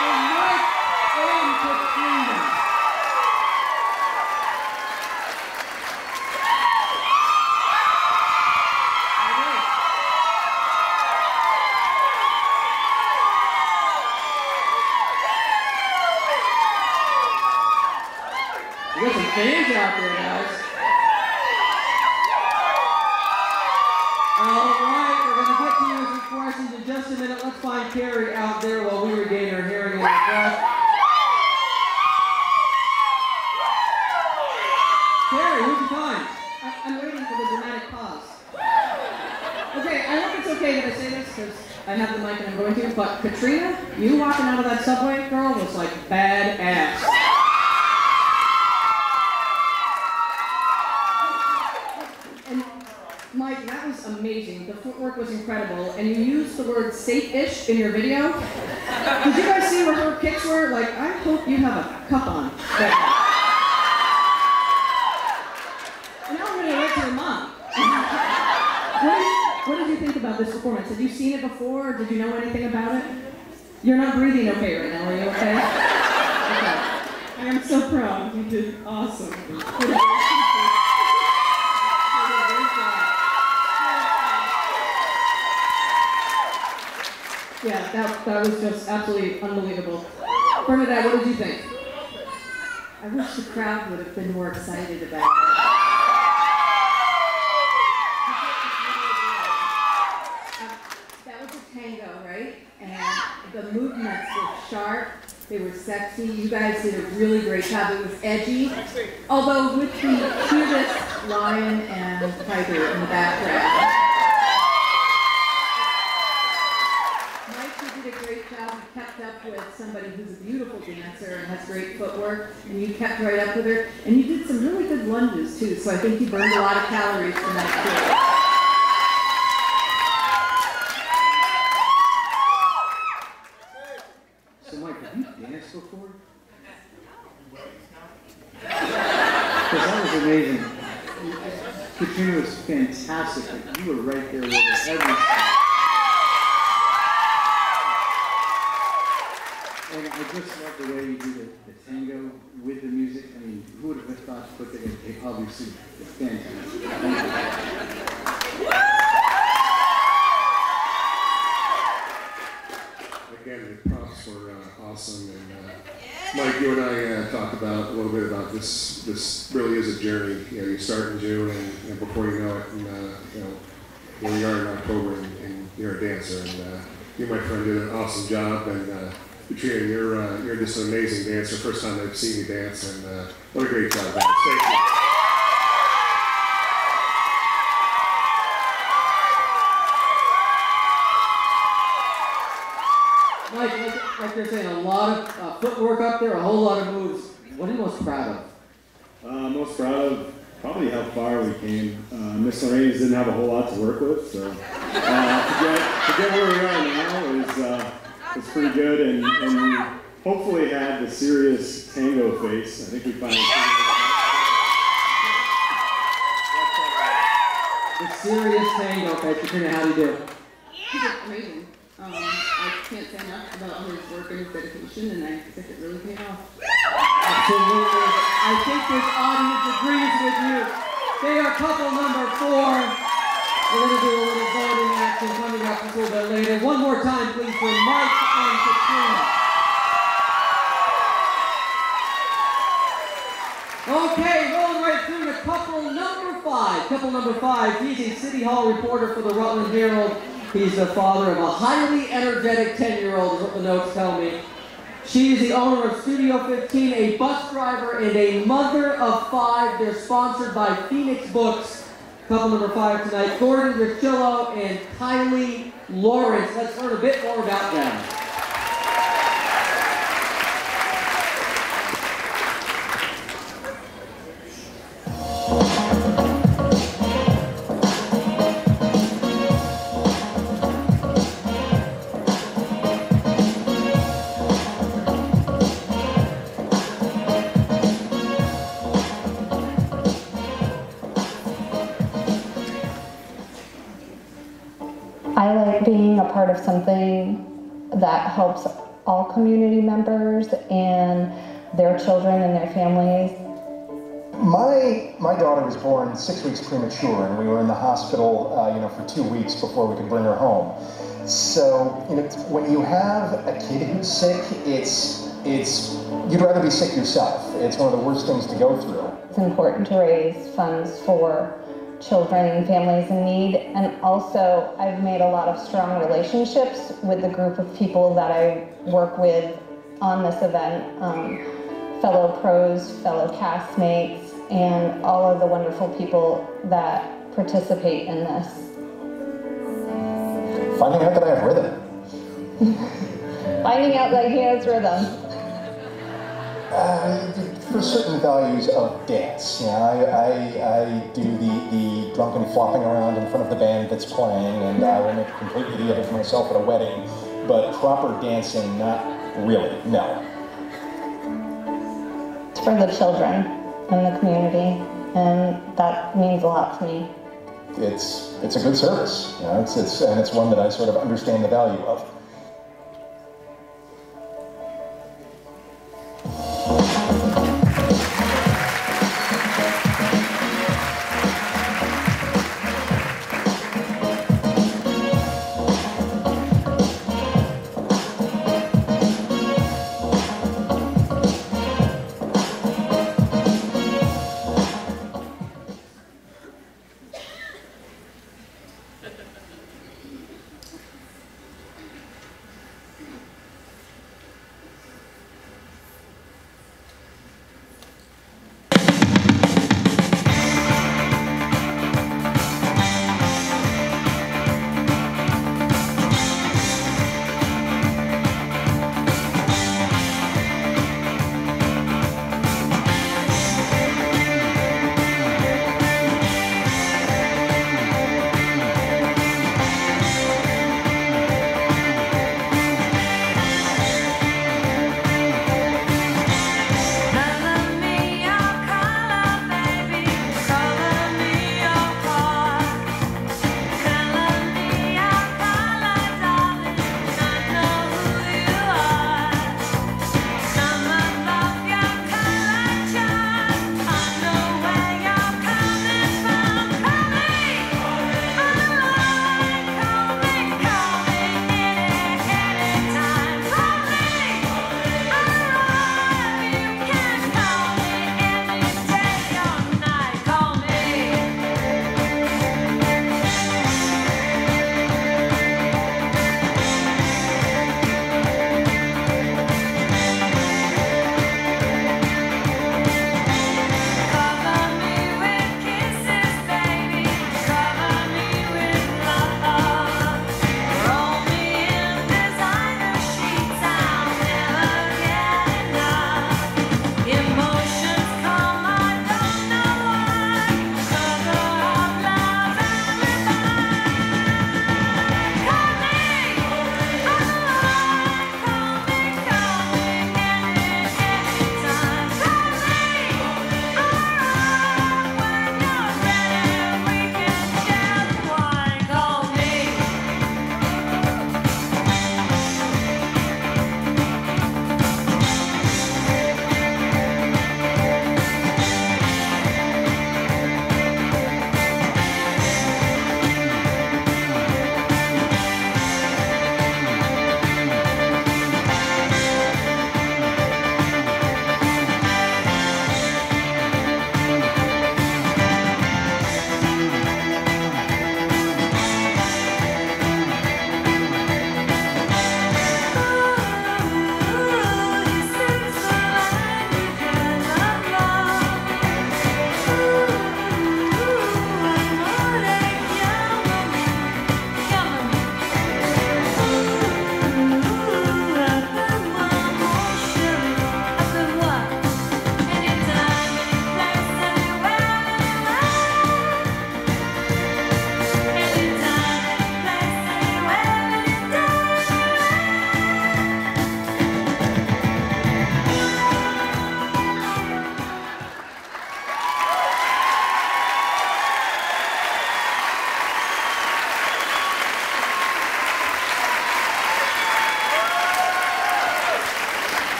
for Mike and Katrina. We got some fans out there, guys. All right, we're going to get to you some questions in just a minute. Let's find Carrie out there while we regain our hearing in the crowd. Carrie. it's okay that I say this because I have the mic and I'm going to, but Katrina, you walking out of that subway, girl, was like badass. And Mike, that was amazing. The footwork was incredible, and you used the word safe-ish in your video. Did you guys see where her kicks were? Like, I hope you have a cup on. And now I'm going to write to your mom. What did you think about this performance? Had you seen it before, or did you know anything about it? You're not breathing okay right now, are you okay? Okay. I am so proud. You did awesome. Yeah, that was just absolutely unbelievable. Bernadette, what did you think? I wish the crowd would have been more excited about it. That was a tango, right? And the movements were sharp, they were sexy. You guys did a really great job. It was edgy, although with the cutest lion and tiger in the background. Kept up with somebody who's a beautiful dancer and has great footwork, and you kept right up with her, and you did some really good lunges too, so I think you burned a lot of calories tonight too. So Mike, have you danced before? Because that was amazing. Katrina was fantastic. You were right there with her every time. And I just love the way you do the tango with the music. I mean, who would have thought to put together? Obviously, it's fantastic. Again, the props were awesome. And Mike, you and I talked about a little bit about this. This really is a journey. You know, you start in June, and before you know it, and, here we are in October, and you're a dancer. And you, my friend, did an awesome job. And Katrina, you're just an amazing dancer. First time I've seen you dance, and what a great job, guys. Thank you. Mike, like you're saying, a lot of footwork up there, a whole lot of moves. What are you most proud of? Most proud of probably how far we came. Miss Lorraine's didn't have a whole lot to work with, so to get where we are now is pretty good, and we hopefully had the serious tango face. I think we finally figured the serious tango face. Katrina, how do you do? He did amazing. I can't say enough about his work and his dedication, and I think it really paid off. Absolutely. I think this audience agrees with you. They are couple number 4. We're going to do a little voting action coming up a little bit later. One more time, please, for Mike and Katrina. Okay, rolling right through to couple number 5. Couple number 5, he's a City Hall reporter for the Rutland Herald. He's the father of a highly energetic 10-year-old, is what the notes tell me. She is the owner of Studio 15, a bus driver, and a mother of 5. They're sponsored by Phoenix Books. Couple number 5 tonight, Gordon Richillo and Kylie Lawrence. Let's learn a bit more about them. I like being a part of something that helps all community members and their children and their families. My daughter was born 6 weeks premature, and we were in the hospital, for 2 weeks before we could bring her home. So, when you have a kid who's sick, you'd rather be sick yourself. It's one of the worst things to go through. It's important to raise funds for children and families in need, and also I've made a lot of strong relationships with the group of people that I work with on this event, fellow pros, fellow castmates, and all of the wonderful people that participate in this. Finding out that I have rhythm. Finding out that he has rhythm. For certain values of dance, you know, I do the drunken flopping around in front of the band that's playing, and I will make a complete idiot of myself at a wedding, but proper dancing, not really, no. It's for the children and the community, and that means a lot to me. It's a good service, you know, and it's one that I sort of understand the value of.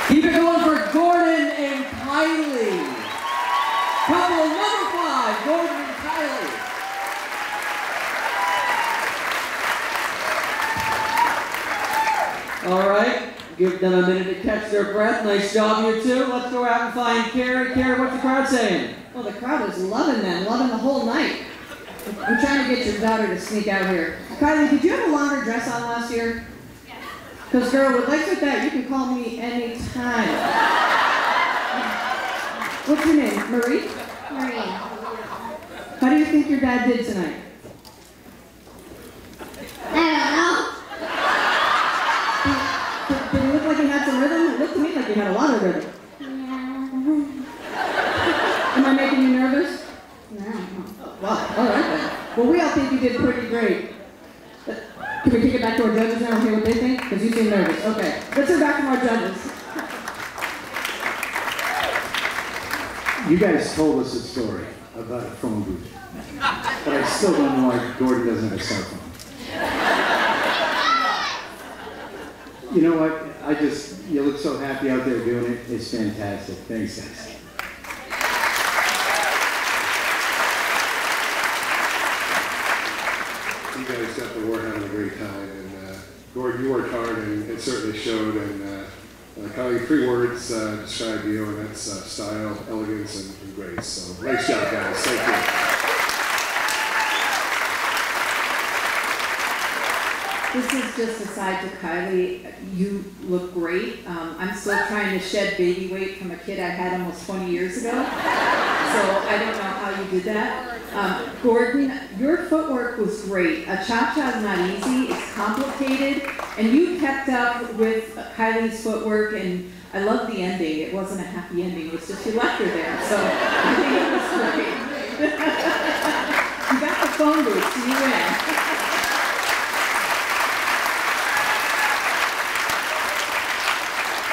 Keep it going for Gordon and Kylie. Couple number 5, Gordon and Kylie. All right, give them a minute to catch their breath. Nice job, you two. Let's go out and find Carrie. Carrie, what's the crowd saying? Well, the crowd is loving them, loving the whole night. I'm trying to get your daughter to sneak out here. Kylie, did you have a longer dress on last year? Because, girl, with legs like that, you can call me anytime. What's your name? Marie? Marie. How do you think your dad did tonight? I don't know. did pretty great. Can we kick it back to our judges now and hear what they think? Because you seem nervous. Okay, let's hear back from our judges. You guys told us a story about a phone booth, but I still don't know why Gordon doesn't have a cell phone. You know what? You look so happy out there doing it. It's fantastic. Thanks, guys. You guys got the word, having a great time, and Gordon, you worked hard, and it certainly showed. And Kylie, 3 words describe you, and that's style, elegance, and grace. So nice job, guys. Thank you. This is just a side to Kylie. You look great. I'm still trying to shed baby weight from a kid I had almost 20 years ago. So I don't know how you did that. Gordon, your footwork was great. A cha-cha is not easy. It's complicated. And you kept up with Kylie's footwork, and I love the ending. It wasn't a happy ending. It was just you left her there. So I think it was great. You got the phone booth, so you win.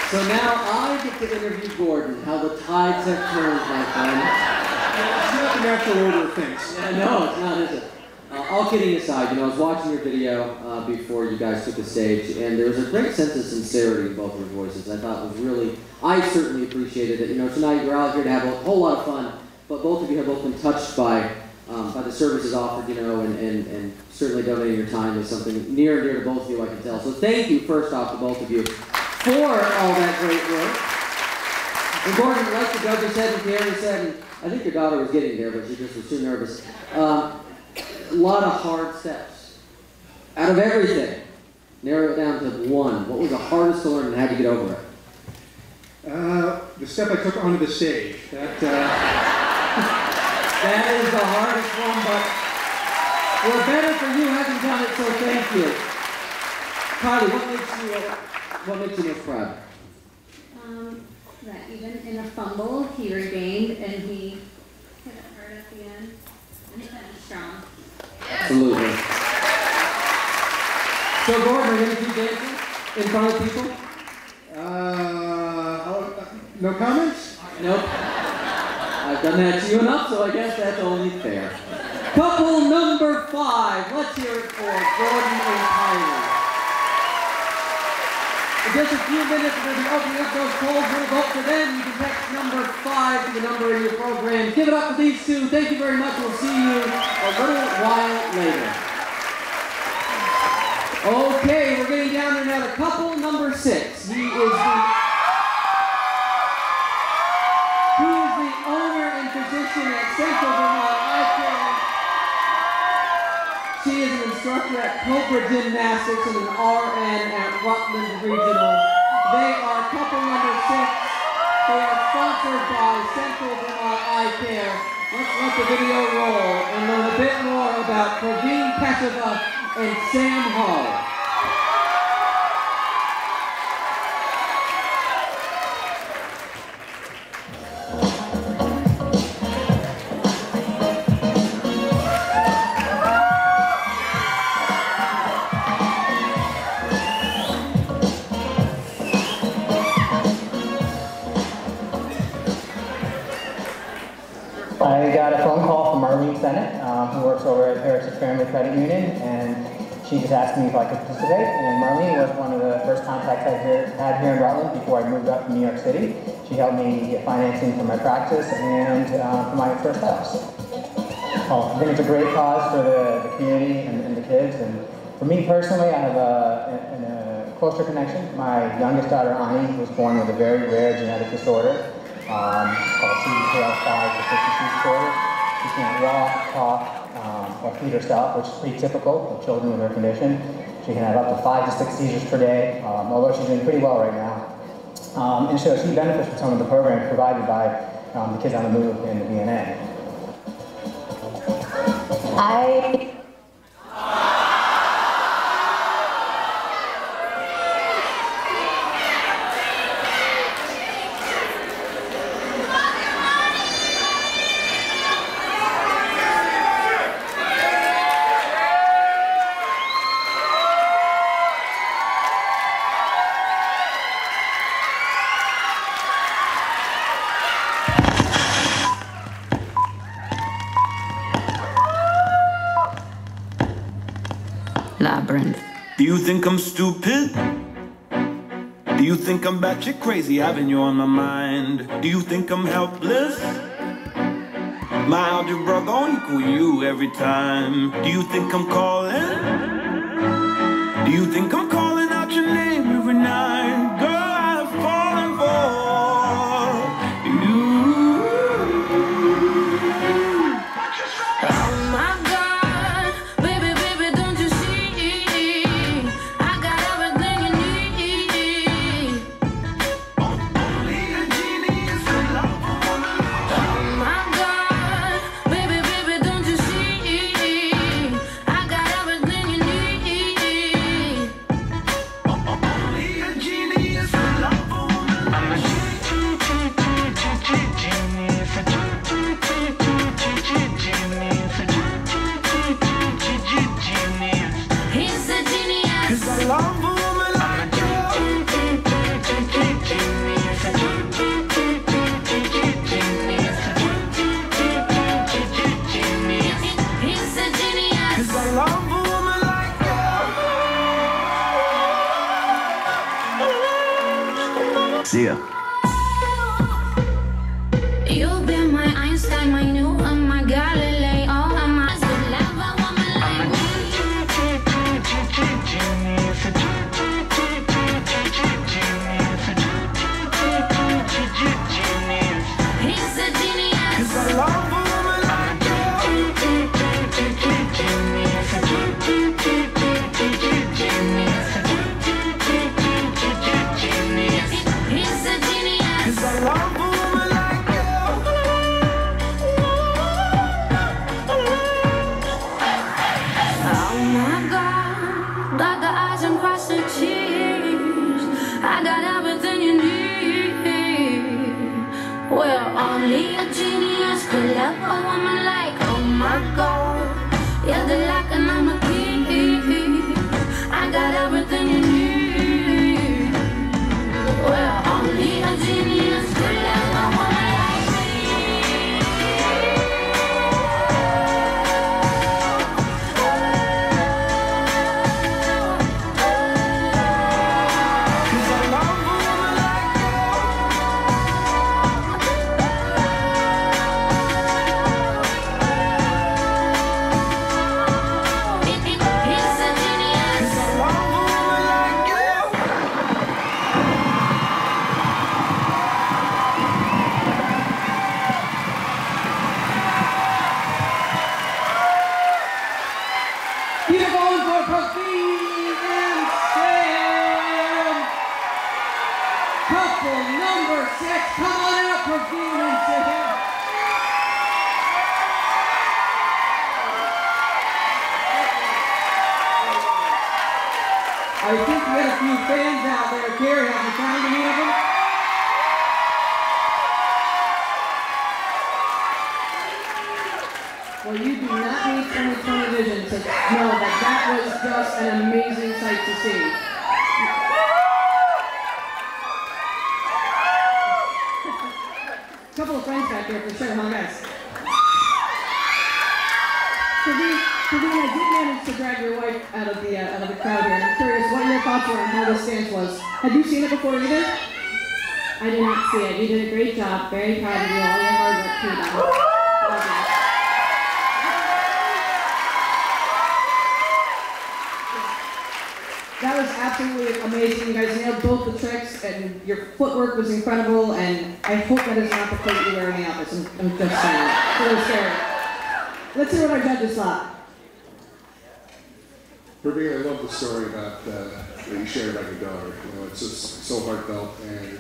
So now I get to interview Gordon, how the tides have turned, my friend. It's not the natural order of things. Yeah, no, it's not, is it? All kidding aside, I was watching your video before you guys took the stage, and there was a great sense of sincerity in both of your voices. I thought it was really, I certainly appreciated it. Tonight we're out here to have a whole lot of fun, but both of you have both been touched by the services offered, and certainly donating your time is something near and dear to both of you, I can tell. So thank you, first off, to both of you for all that great work. And Gordon, like the judges said and Gary said, and I think your daughter was getting there, but she just was too nervous. A lot of hard steps. Out of everything, narrow it down to one. What was the hardest to learn, and how did you get over it? The step I took onto the stage. That is the hardest one, but we're better for you having done it, so thank you. Kylie, what makes you most proud? That even in a fumble, he regained and he hit it hard at the end and finished strong. Absolutely. So Gordon, are you going to keep dancing in front of people? No comments? Nope. I've done that to you enough, so I guess that's only fair. Couple number 5. Let's hear it for Gordon and Kylie. In just a few minutes, we're going to be opening up those polls. We'll vote for them. You can text number 5 to the number in your program. Give it up for these two. Thank you very much. We'll see you a little while later. Okay, we're getting down to another couple. Number 6. He is the owner and physician at Central Vermont Eye Care. She is an instructor at Cobra Gymnastics and an RN at Rutland Regional. They are couple number 6. They are sponsored by Central Vermont Eye Care. Let's let the video roll and learn a bit more about Praveen Keshava and Sam Hall. I got a phone call from Marlene Sennett, who works over at Heritage Family Credit Union, and she just asked me if I could participate. And Marlene was one of the first contacts I had here in Rutland before I moved up to New York City. She helped me get financing for my practice and for my first house. I think it's a great cause for the community and the kids. And for me personally, I have a closer connection. My youngest daughter, Ani, was born with a very rare genetic disorder. Called CDKL5 deficiency disorder. She can't walk, talk, or feed herself, which is pretty typical of children with her condition. She can have up to 5 to 6 seizures per day, although she's doing pretty well right now. And so she benefits from some of the programs provided by the Kids on the Move and the VNA. Labyrinth. Do you think I'm stupid? Do you think I'm batshit crazy, having you on my mind? Do you think I'm helpless? My algebra gon' equal you every time. Do you think I'm calling? Do you think I'm calling out your name every night? Girl, I've fallen for you. Oh my God, baby, baby, don't you see? I got everything you need. Only a genius could love a woman. Oh my God, baby, baby, don't you see? I got everything you need. Only a genius could love a woman. I'm a genius. He's a genius. 'Cause I love a woman like you. He's a genius. 'Cause I love a woman like you. See ya. You've been my Einstein, my Newton, my Galileo, and my love a woman like me. He's a genius. 'Cause I love a woman like you. He's a genius. 'Cause I love a woman like you. Oh my God, got the eyes and cross the cheeks. I got everything you need. Well, only a genius could love a woman like, oh my God, you're the lock and I'm a key. I got everything you need. Well, only a genius could love a woman like me. Couple number 6, come on out, Praveen and Sam. I think we had a few fans out there. Gary, have you found any of them? Well, you do not need 20/20 vision to know that that was just an amazing sight to see. Couple of friends back there for sure, huh guys? Praveen, I did manage to drag your wife out of the crowd here. I'm curious what your thoughts were on how this dance was. Had you seen it before either? I did not see it. You did a great job. Very proud of you. All your hard work too, though. Love you. That was absolutely amazing. You guys nailed both the tricks, and your footwork was incredible, and I hope that is not the plate you're wearing out. I'm just saying. So scary. Let's hear what our judges thought. Praveen, I love the story about that you shared about your daughter. You know, it's just so heartfelt, and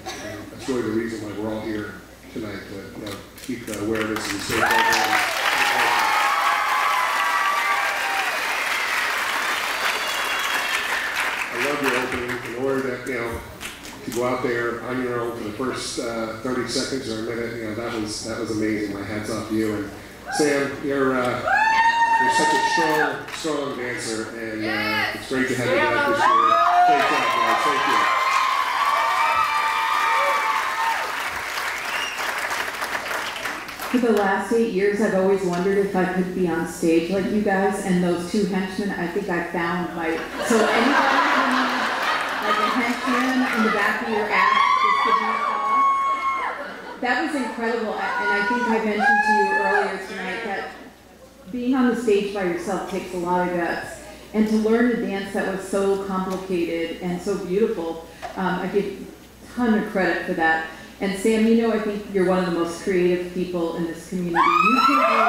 that's really the reason why we're all here tonight to keep the awareness and safe program. I love your opening. In order to to go out there on your own for the first 30 seconds or a minute, that was amazing. My hat's off to you. And Sam, you're such a strong dancer, and it's great to have you back this year. Great job, guys. Thank you. For the last 8 years, I've always wondered if I could be on stage like you guys and those two henchmen. I think I found my, so anybody who needs like a henchman in the back of your act, just give me a call. That was incredible, and I think I mentioned to you earlier tonight that being on the stage by yourself takes a lot of guts. And to learn a dance that was so complicated and so beautiful, I give a ton of credit for that. And Sam, you know, I think you're one of the most creative people in this community. You can do anything.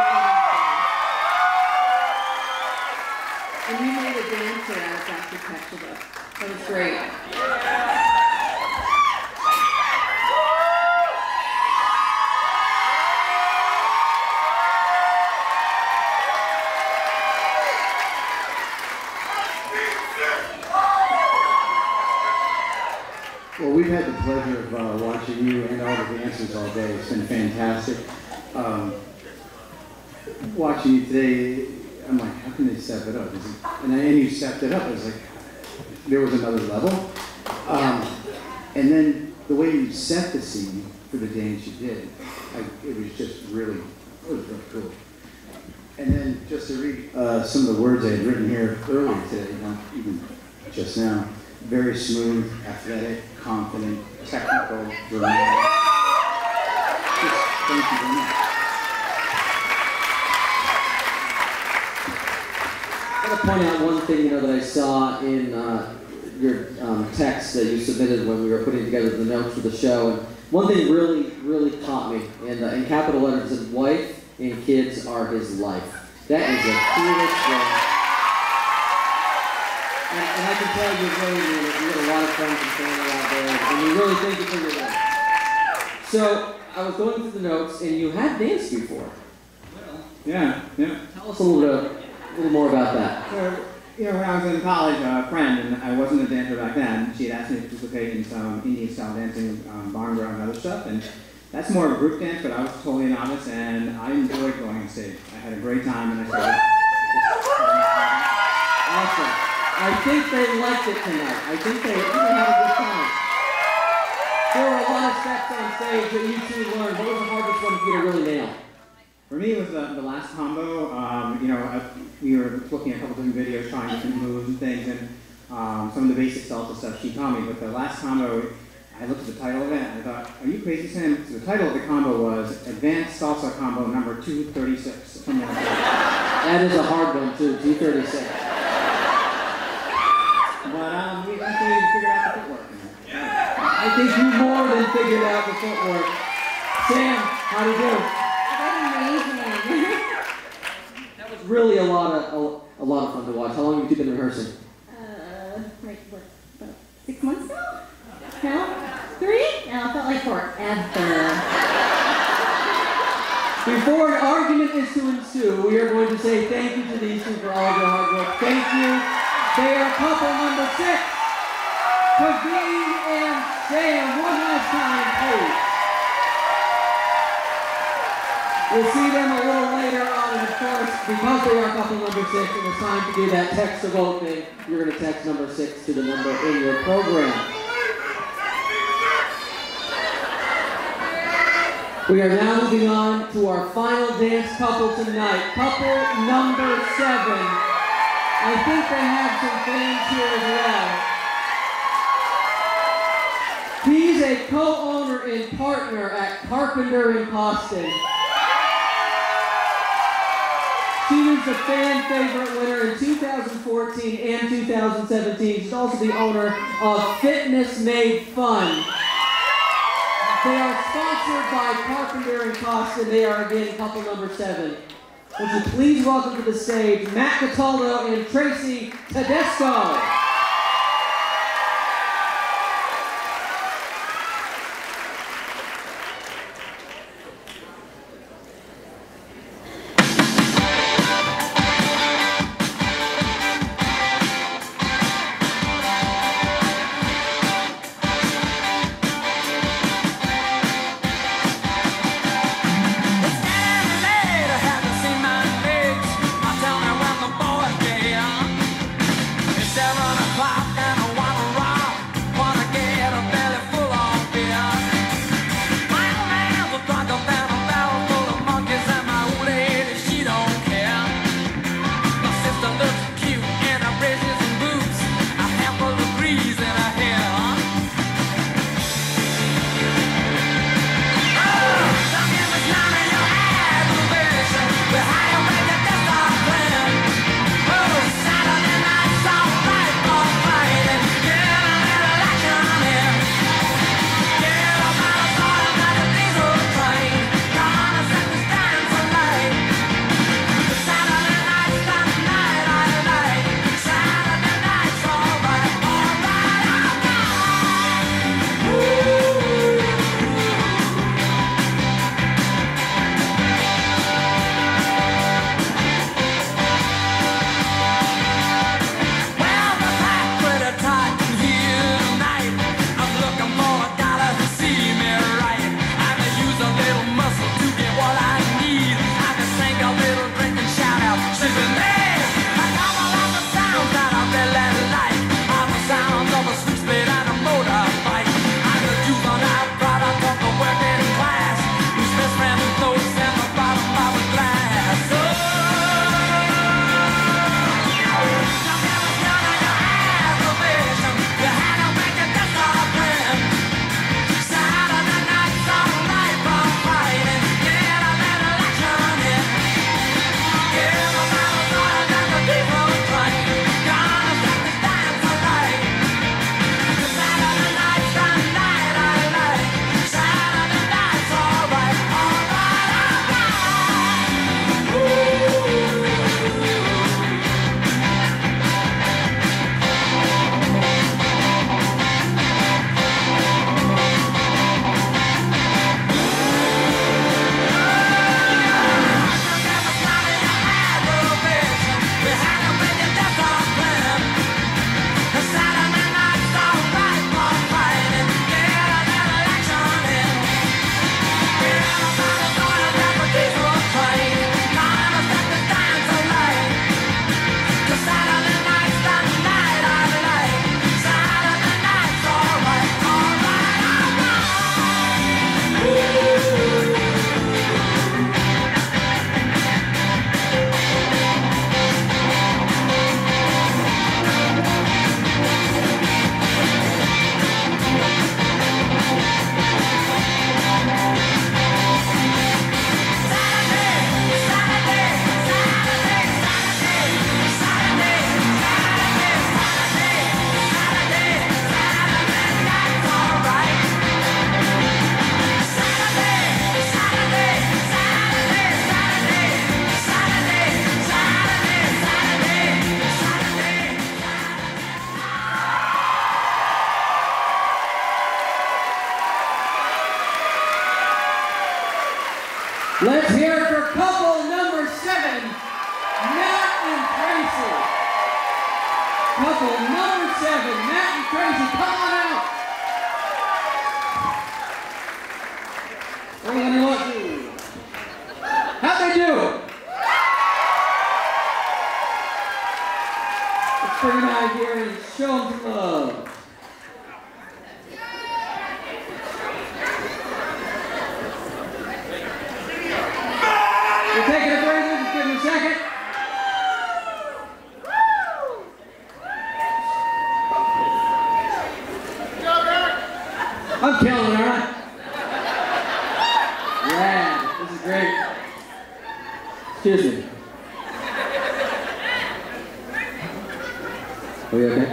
And you made a dancer out of Dr. Ketchup. That was great. Well, we've had the pleasure of watching you and all the dancers all day. It's been fantastic. Watching you today, I'm like, how can they step it up? And you stepped it up. I was like, there was another level. And then the way you set the scene for the dance you did, it was just really, it was really cool. And then just to read some of the words I had written here earlier today, not even just now. Very smooth, athletic, confident, technical, dramatic. Just thank you very much. I want to point out one thing, that I saw in your text that you submitted when we were putting together the notes for the show. And one thing really caught me, in capital letters, that wife and kids are his life. That is the coolest thing. And I can tell you really mean it. You got a lot of friends and family out there, and we really thank you for your work. So, I was going through the notes, and you had danced before. Yeah. Tell us a little more about that. So, when I was in college, a friend, and I wasn't a dancer back then, she had asked me to participate in some Indian-style dancing, barnbra and other stuff, and that's more of a group dance, but I was totally a novice, and I enjoyed going on stage. I had a great time, and I started. Awesome. I think they liked it tonight. I think they even had a good time. There were a lot of steps on stage that you two learned. What was the hardest one for you to really nail? For me, it was the last combo. We were looking at a couple different videos, trying different moves and things, and some of the basic salsa stuff she taught me. But the last combo, I looked at the title of it, and I thought, are you crazy, Sam? So the title of the combo was Advanced Salsa Combo Number 236, something like that. That is a hard one, too, 236. But we actually figured out the footwork. I think you more than figured out the footwork. Sam, how'd you do? Amazing. That was really a lot of fun to watch. How long have you been rehearsing? About 6 months now? No? 3? No, it felt like forever. Before an argument is to ensue, we are going to say thank you to these two for all of your hard work. Thank you. They are couple number 6, Kaveen and Sam. One last time, please. We'll see them a little later on, and of course, because they are couple number 6, and it's time to do that text to vote thing, you're going to text number 6 to the number in your program. We are now moving on to our final dance couple tonight. Couple number 7. I think they have some fans here as well. He's a co-owner and partner at Carpenter in Boston. She was the fan favorite winner in 2014 and 2017. She's also the owner of Fitness Made Fun. They are sponsored by Carpenter in Boston. They are again couple number 7. Would you please welcome to the stage Matt Cataldo and Tracy Tedesco. Seven Couple number 7, Matt and Tracy, come on out. What do you want to do? How'd they do? Let's bring them out here and show them some love. We're taking a break, just give them a second. I'm killing it, aren't I? Yeah, this is great. Excuse me. Are you okay?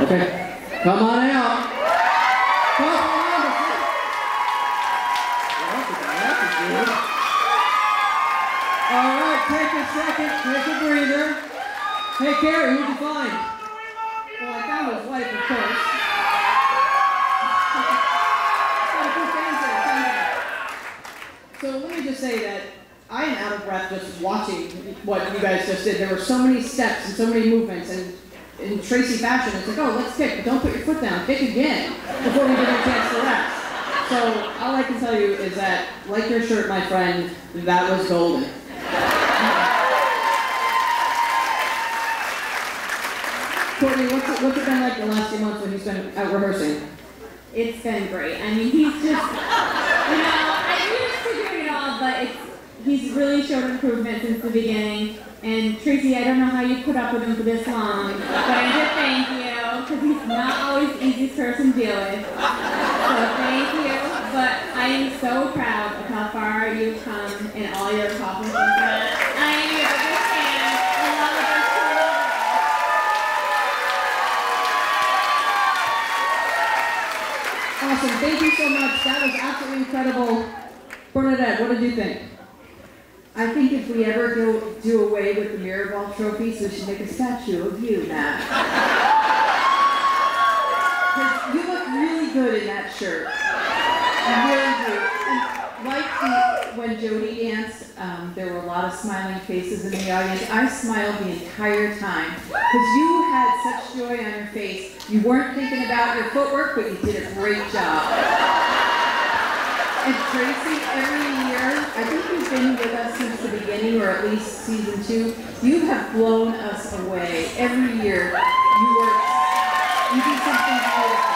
Okay. Come on out. Come on out. All right, take a second, take a breather. Hey, Carrie, who'd you find? Well, I found his wife, of course. So let me just say that I am out of breath just watching what you guys just did. There were so many steps and so many movements, and in Tracy fashion, it's like, oh, let's kick, but don't put your foot down, kick again before we get a chance to rest. So all I can tell you is that, like your shirt, my friend, that was golden. Courtney, what's it been like the last few months when he's been out rehearsing? It's been great. I mean, he's just, I used to do it all, but he's really showed improvement since the beginning. And Tracy, I don't know how you put up with him for this long, but I just thank you, because he's not always the easiest person to deal with. So thank you, but I am so proud of how far you've come in all your accomplishments. I am your biggest fan. I love it. Awesome, thank you so much. That was absolutely incredible. Bernadette, what did you think? I think if we ever do away with the Mirrorball trophies, we should make a statue of you, Matt. Because you look really good in that shirt. You really do. And like when Jody danced, there were a lot of smiling faces in the audience. I smiled the entire time because you had such joy on your face. You weren't thinking about your footwork, but you did a great job. And Tracy, every year, I think you've been with us since the beginning, or at least season 2. You have blown us away. Every year, you do something beautiful.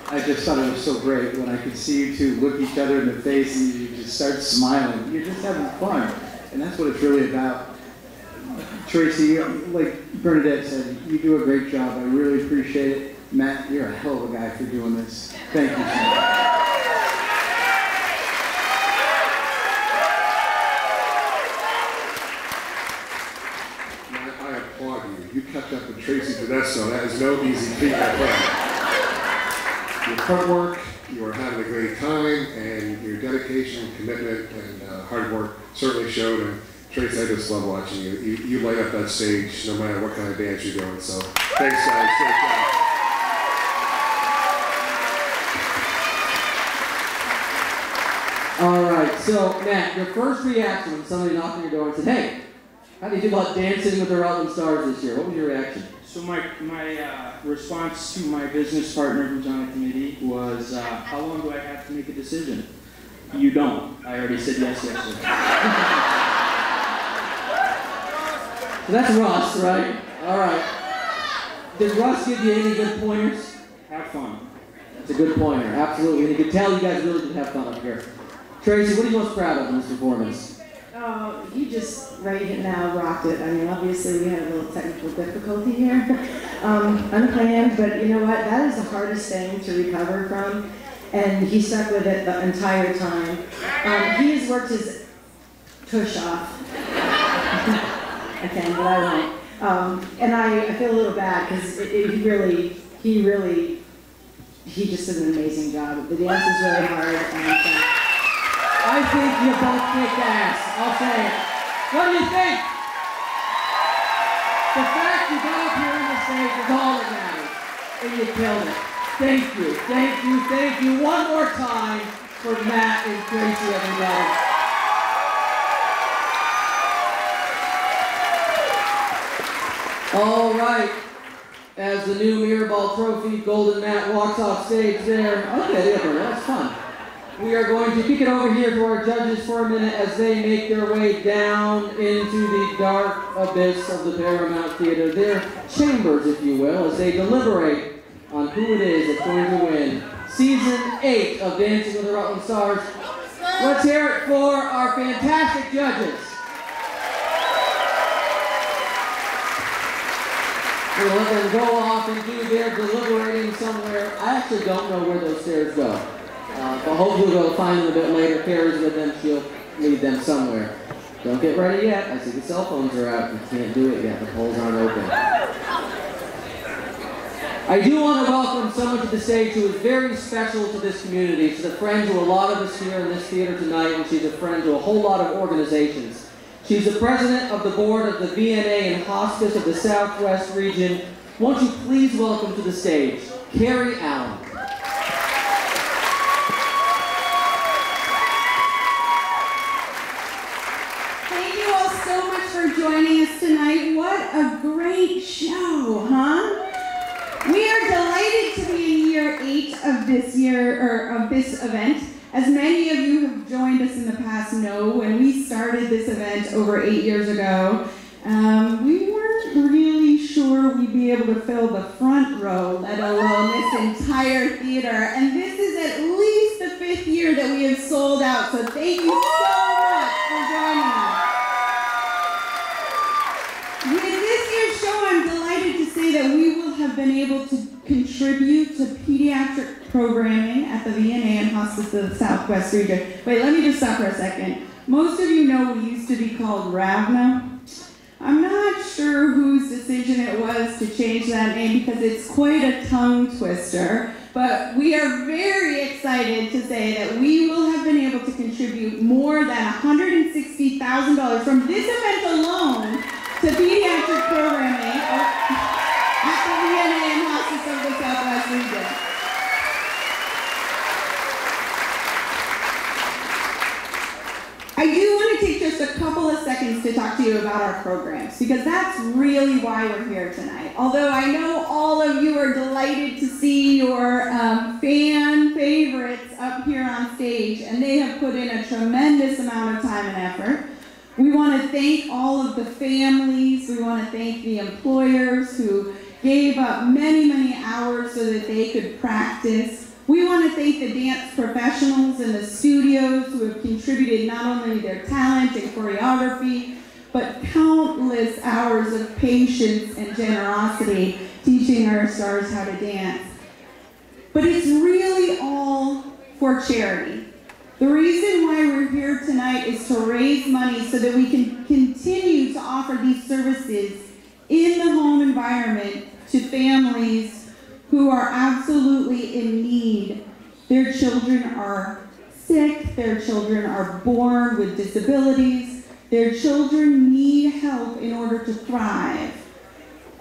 I just thought it was so great when I could see you two look each other in the face and you just start smiling. You're just having fun, and that's what it's really about. Tracy, like Bernadette said, you do a great job. I really appreciate it. Matt, you're a hell of a guy for doing this. Thank you so much. I applaud you. You kept up with Tracy Tedesco. That is no easy feat, my friend. Your footwork, you are having a great time, and your dedication, commitment, and hard work certainly showed. And Tracy, I just love watching you. You light up that stage no matter what kind of dance you're doing. So thanks, guys. Great job. All right, so Matt, your first reaction when somebody knocked on your door and said, hey, how do you feel about dancing with the Rutland Stars this year? What was your reaction? So my response to my business partner who's on the committee was, how long do I have to make a decision? You don't. I already said yes yesterday. So that's Russ, right? All right. Did Russ give you any good pointers? Have fun. That's a good pointer, absolutely. And you can tell you guys really did have fun up here. Tracy, what are you most proud of in this performance? Oh, you just right now rocked it. I mean, obviously we had a little technical difficulty here, unplanned, but you know what? That is the hardest thing to recover from, and he stuck with it the entire time. He has worked his tush off. I can, but I won't. And I feel a little bad because he just did an amazing job. The dance is really hard, and I think you both kicked ass. I'll say it. What do you think? The fact you got up here on the stage is all that matters. And you killed it. Thank you, thank you, thank you. One more time for Matt and Tracy, everybody. golden mat walks off stage there. Okay, yeah, that's fun. We are going to kick it over here to our judges for a minute as they make their way down into the dark abyss of the Paramount Theater, their chambers, if you will, as they deliberate on who it is that's going to win Season 8 of Dancing with the Rutland Stars. Let's hear it for our fantastic judges. We're going to let them go off and do their deliberating somewhere. I actually don't know where those stairs go. But hopefully we'll find them a bit later. Carrie's with them, she'll lead them somewhere. Don't get ready yet. I see the cell phones are out. You can't do it yet. The polls aren't open. I do want to welcome someone to the stage who is very special to this community. She's a friend to a lot of us here in this theater tonight, and she's a friend to a whole lot of organizations. She's the president of the board of the VNA and Hospice of the Southwest region. Won't you please welcome to the stage, Carrie Allen. Joining us tonight. What a great show, huh? We are delighted to be in year 8 of this event. As many of you have joined us in the past know, when we started this event over 8 years ago, we weren't really sure we'd be able to fill the front row, let alone this entire theater. And this is at least the 5th year that we have sold out, so thank you so much for joining us. With this year's show, I'm delighted to say that we will have been able to contribute to pediatric programming at the VNA and Hospice of the Southwest region. Wait, let me just stop for a second. Most of you know we used to be called RAVNA. I'm not sure whose decision it was to change that name because it's quite a tongue twister, but we are very excited to say that we will have been able to contribute more than $160,000 from this event alone to pediatric programming at the VNA and Hospice of the Southwest region. I do want to take just a couple of seconds to talk to you about our programs, because that's really why we're here tonight. Although I know all of you are delighted to see your fan favorites up here on stage, and they have put in a tremendous amount of time and effort. We want to thank all of the families. We want to thank the employers who gave up many, many hours so that they could practice. We want to thank the dance professionals in the studios who have contributed not only their talent and choreography, but countless hours of patience and generosity teaching our stars how to dance. But it's really all for charity. The reason why we're here tonight is to raise money so that we can continue to offer these services in the home environment to families who are absolutely in need. Their children are sick, their children are born with disabilities, their children need help in order to thrive.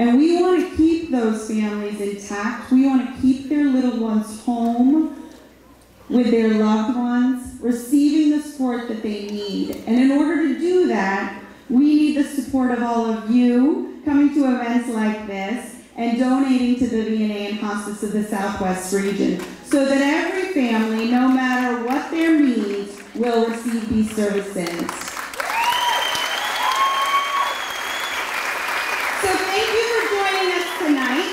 And we want to keep those families intact. We want to keep their little ones home with their loved ones, receiving the support that they need. And in order to do that, we need the support of all of you coming to events like this and donating to the VNA and Hospice of the Southwest region so that every family, no matter what their needs, will receive these services. So thank you for joining us tonight.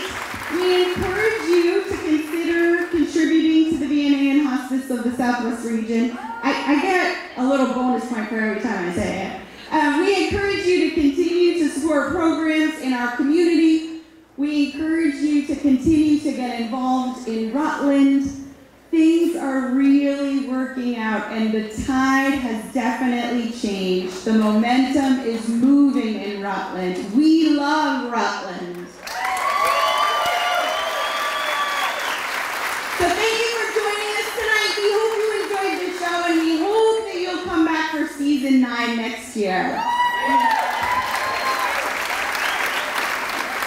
We encourage you to consider contributing to the VNA and Hospice of the Southwest region. I get a little bonus point for every time I say it. We encourage you to continue to support programs in our community. We encourage you to continue to get involved in Rutland. Things are really working out, and the tide has definitely changed. The momentum is moving in Rutland. We love Rutland. So thank you for joining us tonight. We hope you enjoyed the show, and we hope that you'll come back for season 9 next year.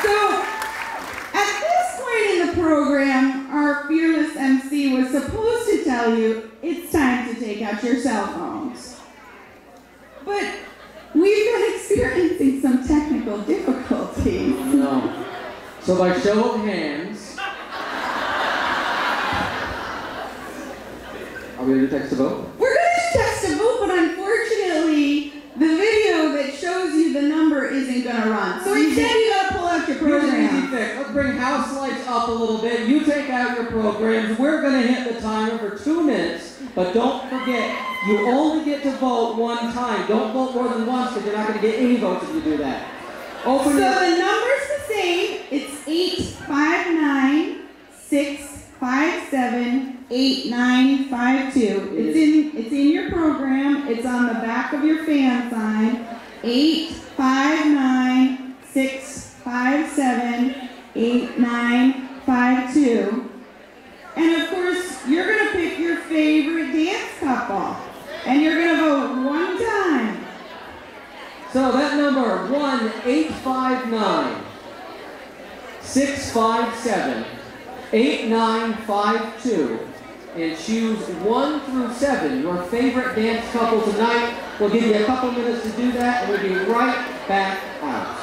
So, at this point in the program, our fearless MC was supposed to tell you it's time to take out your cell phones. But we've been experiencing some technical difficulties. No. So by show of hands, going to do text to vote? We're going to text to vote, but unfortunately, the video that shows you the number isn't going to run. So instead, you got to pull out your Here's an easy program. fix. Let's bring house lights up a little bit. You take out your programs. We're going to hit the timer for 2 minutes. But don't forget, you only get to vote one time. Don't vote more than once because you're not going to get any votes if you do that. So the number's the same. It's 859-657-8952. It's in your program. It's on the back of your fan sign. 859-657-8952. And of course, you're going to pick your favorite dance couple. And you're going to vote one time. So that number, 1-859-657-8952. And choose 1 through 7, your favorite dance couple tonight. We'll give you a couple minutes to do that, and we'll be right back out.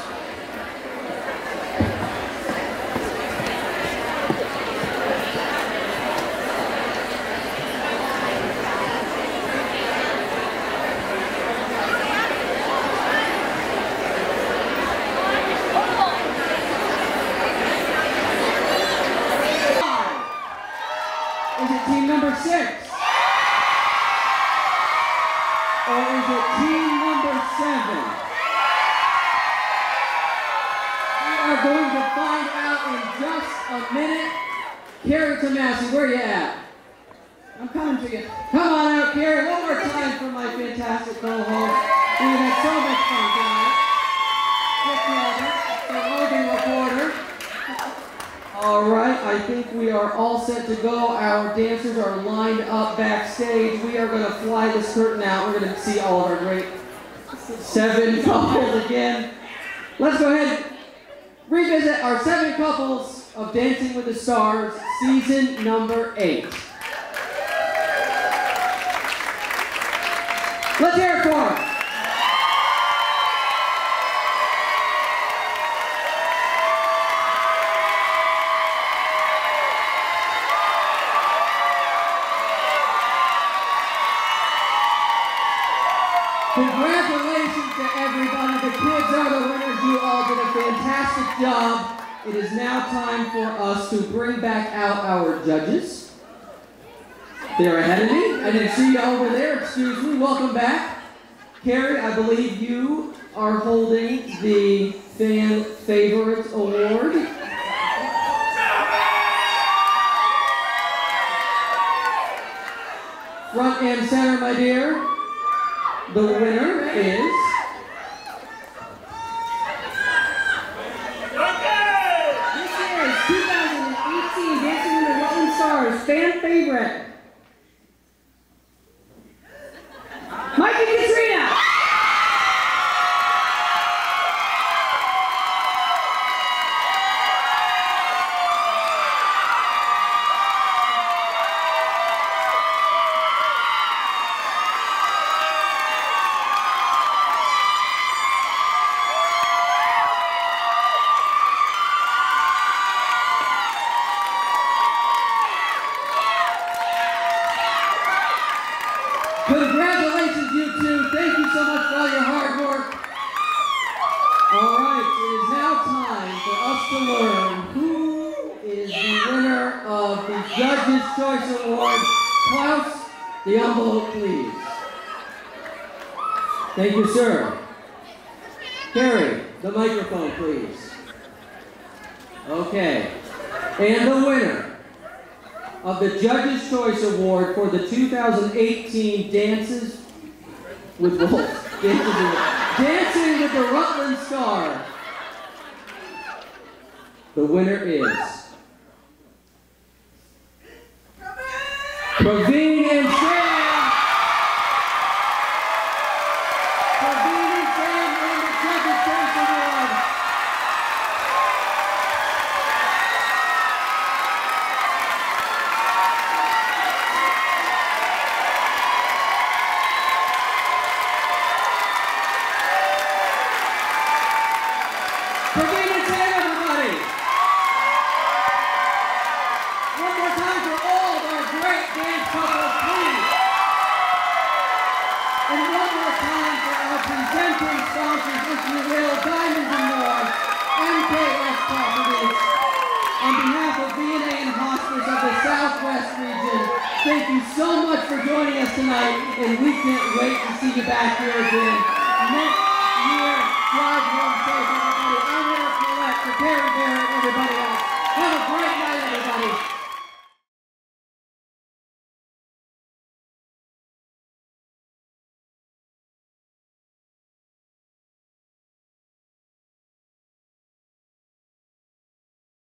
Is it team number 6? Or is it team number 7? We are going to find out in just a minute. Carrie Tomasi, where you at? I'm coming to you. Come on out, Carrie. One more time for my fantastic co-host. We've had so much fun tonight. Nick Robert, the roving reporter. All right, I think we are all set to go. Our dancers are lined up backstage. We are going to fly this curtain out. We're going to see all of our great 7 couples again. Let's go ahead and revisit our 7 couples of Dancing with the Stars, season number 8. Let's hear it for them. Congratulations to everybody. The kids are the winners. You all did a fantastic job. It is now time for us to bring back out our judges. They're ahead of me. I didn't see you over there. Excuse me. Welcome back. Carrie, I believe you are holding the Fan Favorites Award. Front and center, my dear. The winner is... This year's 2018 Dancing with the Rutland Stars fan favorite, Mike and Katrina. Congratulations, you two. Thank you so much for all your hard work. All right, it is now time for us to learn who is the winner of the Judge's Choice Award. Klaus, the envelope, please. Thank you, sir. Carrie, the microphone, please. Okay. And the winner of the Judge's Choice Award for the 2018 Dances with Wolves. Dancing with the Rutland Stars. The winner is Praveen and Sam. Praveen and Sam win the Judge's Choice Award. Praveen and Sam, everybody. One more time for all of our great dance couples, please. presenting sponsors, if you will, Diamonds and More, MKF Properties. On behalf of VNA and Hospice of the Southwest region, thank you so much for joining us tonight, and we can't wait to see you back here again next year. Drive home safe, everybody. I'm Eric Millette, for Perry Barrett, everybody else. Have a great night, everybody.